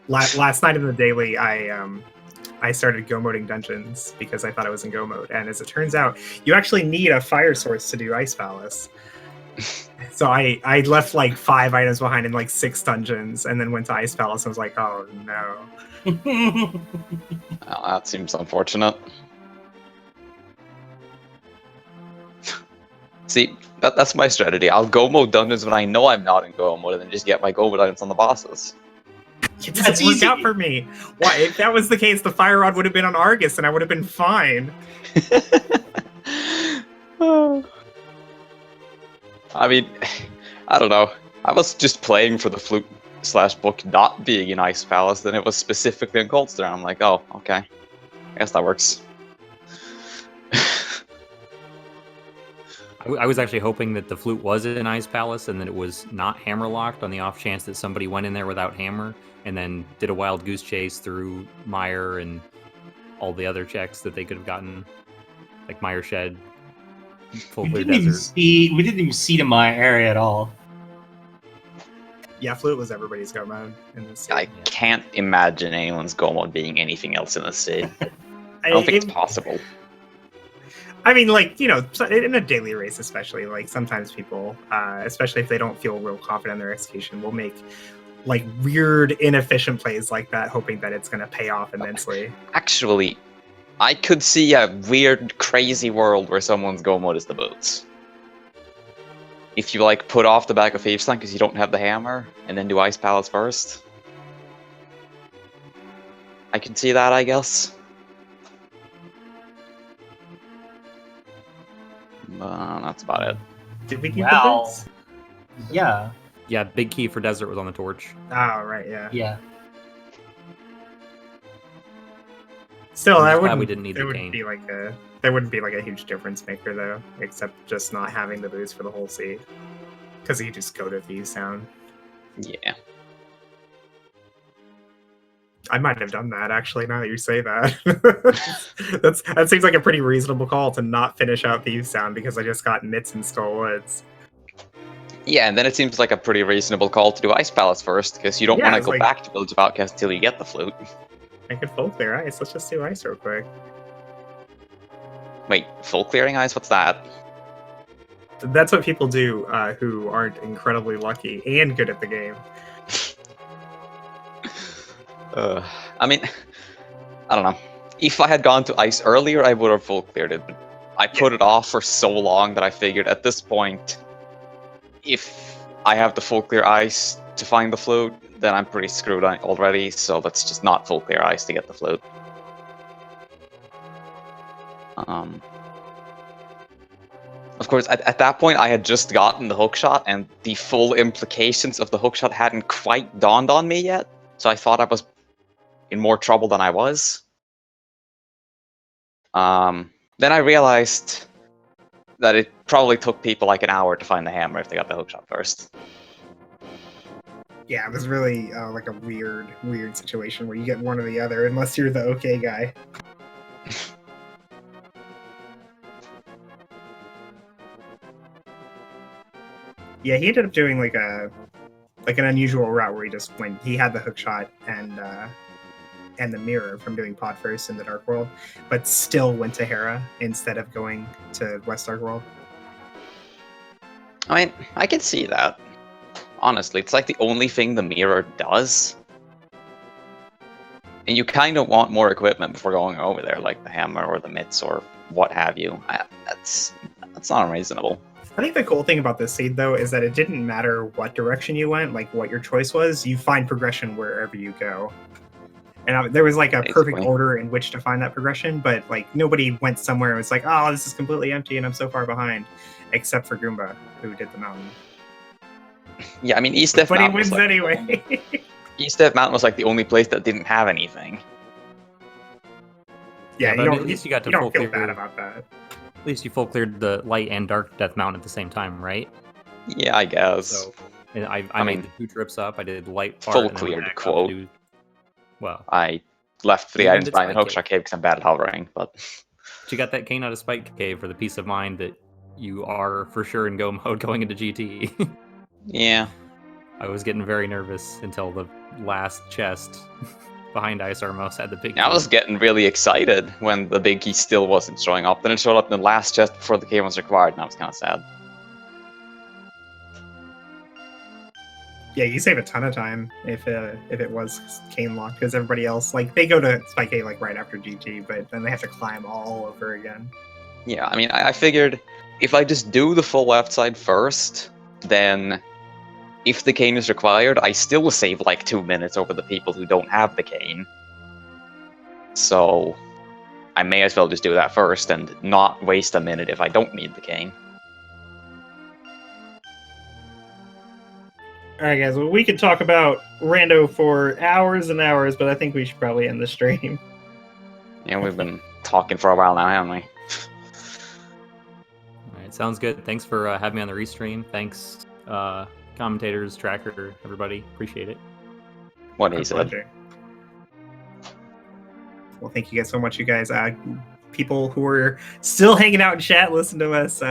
Last night in the daily, I started go moding dungeons because I thought I was in go mode, and as it turns out, you actually need a fire source to do Ice Palace. So I left like 5 items behind in like 6 dungeons, and then went to Ice Palace and was like, oh no. Well, that seems unfortunate. See, that's my strategy. I'll go mode dungeons when I know I'm not in go mode, and then just get my go mode items on the bosses. It doesn't work out for me. Why? If that was the case, the Fire Rod would have been on Argus, and I would have been fine. I mean, I don't know. I was just playing for the flute/book not being in Ice Palace, then it was specifically in Coldstone. I'm like, oh, okay. I guess that works. I was actually hoping that the flute was in Ice Palace and that it was not hammer locked on the off chance that somebody went in there without hammer and then did a wild goose chase through Mire and all the other checks that they could have gotten, like Mire Shed, Full Clear Desert. We didn't even see the Mire area at all. Yeah, flute was everybody's go mode in this. I can't imagine anyone's go mode being anything else in the city. I don't think it's possible. I mean, like, you know, in a daily race especially, like, sometimes people, especially if they don't feel real confident in their execution, will make, like, weird, inefficient plays like that, hoping that it's going to pay off immensely. Actually, I could see a weird, crazy world where someone's go mode is the boots. If you, like, put off the back of Thieves' Line because you don't have the hammer, and then do Ice Palace first. I can see that, I guess. That's about it. Did we keep the boots? Yeah. Yeah, big key for Desert was on the torch. Oh, right, yeah. Yeah. Still, that we wouldn't, didn't need there the wouldn't cane. be like a there wouldn't be like a huge difference maker though, except just not having the boots for the whole seed. Because you just go to Thieves Town. Yeah. I might have done that actually. Now that you say that, that seems like a pretty reasonable call to not finish out Thieves Town because I just got Mitts and Skull Woods. Yeah, and then it seems like a pretty reasonable call to do Ice Palace first, because you don't want to go back to Village of Outcasts until you get the flute. I could full clear ice. Let's just do ice real quick. Wait, full clearing ice? What's that? That's what people do who aren't incredibly lucky and good at the game. I mean, I don't know. If I had gone to ice earlier, I would have full cleared it, but I put it off for so long that I figured at this point, if I have the full clear ice to find the flute, then I'm pretty screwed already, so let's just not full clear ice to get the flute. Of course, at that point, I had just gotten the hookshot, and the full implications of the hookshot hadn't quite dawned on me yet, so I thought I was in more trouble than I was. Then I realized that it probably took people like an hour to find the hammer if they got the hookshot first. Yeah, it was really like a weird situation where you get one or the other, unless you're the okay guy. Yeah, he ended up doing like an unusual route where he had the hookshot and the mirror from doing Pod first in the Dark World, but still went to Hera instead of going to West Dark World. I mean, I can see that. Honestly, it's like the only thing the mirror does. And you kind of want more equipment before going over there, like the hammer or the mitts or what have you. That's not unreasonable. I think the cool thing about this seed, though, is that it didn't matter what direction you went, like what your choice was, you find progression wherever you go. And there was like a perfect order in which to find that progression, but like nobody went somewhere and was like, oh, this is completely empty and I'm so far behind, except for Goomba, who did the mountain. Yeah, I mean, East Death Mountain. But he wins anyway. East Death Mountain was like the only place that didn't have anything. Yeah, but at least you got to full clear. Bad about that. At least you full cleared the light and dark Death Mountain at the same time, right? Yeah, I guess. So, and I made the 2 trips up. I did light part. Full cleared, quote. Well, I left 3 items behind the hookshot cave because I'm bad at hovering, but you got that cane out of Spike Cave for the peace of mind that you are for sure in go mode going into GT. Yeah. I was getting very nervous until the last chest behind Isarmos had the big key. I was getting really excited when the big key still wasn't showing up. Then it showed up in the last chest before the key was required, and I was kind of sad. Yeah, you save a ton of time if it was cane locked, because everybody else, like, they go to Spike 8 like right after GT, but then they have to climb all over again. Yeah, I mean, I figured if I just do the full left side first, then if the cane is required, I still save like 2 minutes over the people who don't have the cane. So I may as well just do that first and not waste a minute if I don't need the cane. Alright guys, well, we could talk about Rando for hours and hours, but I think we should probably end the stream. Yeah, we've been talking for a while now, haven't we? Alright, sounds good. Thanks for having me on the restream. Thanks, commentators, tracker, everybody. Appreciate it. What he said. Well, thank you guys so much, you guys. People who are still hanging out in chat, listen to us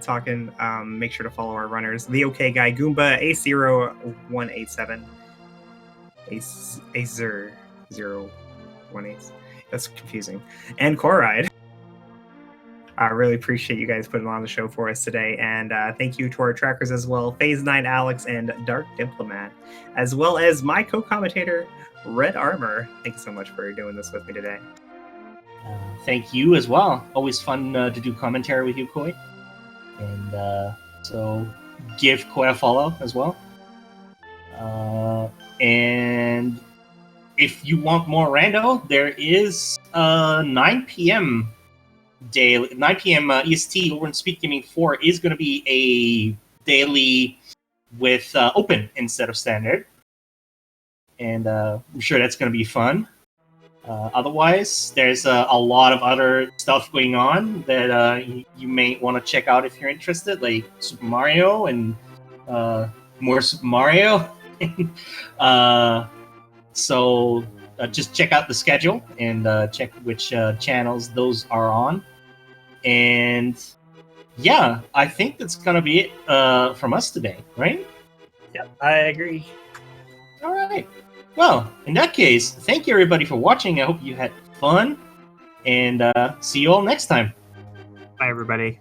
talking. Make sure to follow our runners. The OK Guy, Goomba, A0187, A00187. That's confusing. And Coride. I really appreciate you guys putting on the show for us today. And thank you to our trackers as well, Phase 9 Alex and Dark Diplomat, as well as my co-commentator, Red Armor. Thank you so much for doing this with me today. Thank you as well. Always fun to do commentary with you, Koi. And so give Koi a follow as well. And if you want more rando, there is 9 p.m. daily, 9 p.m. EST over in Speed Gaming 4 is going to be a daily with open instead of standard. And I'm sure that's going to be fun. Otherwise, there's a lot of other stuff going on that you may want to check out if you're interested, like Super Mario and more Super Mario. So just check out the schedule and check which channels those are on. And yeah, I think that's going to be it from us today, right? Yep, I agree. All right. Well, in that case, thank you everybody for watching. I hope you had fun, and see you all next time. Bye, everybody.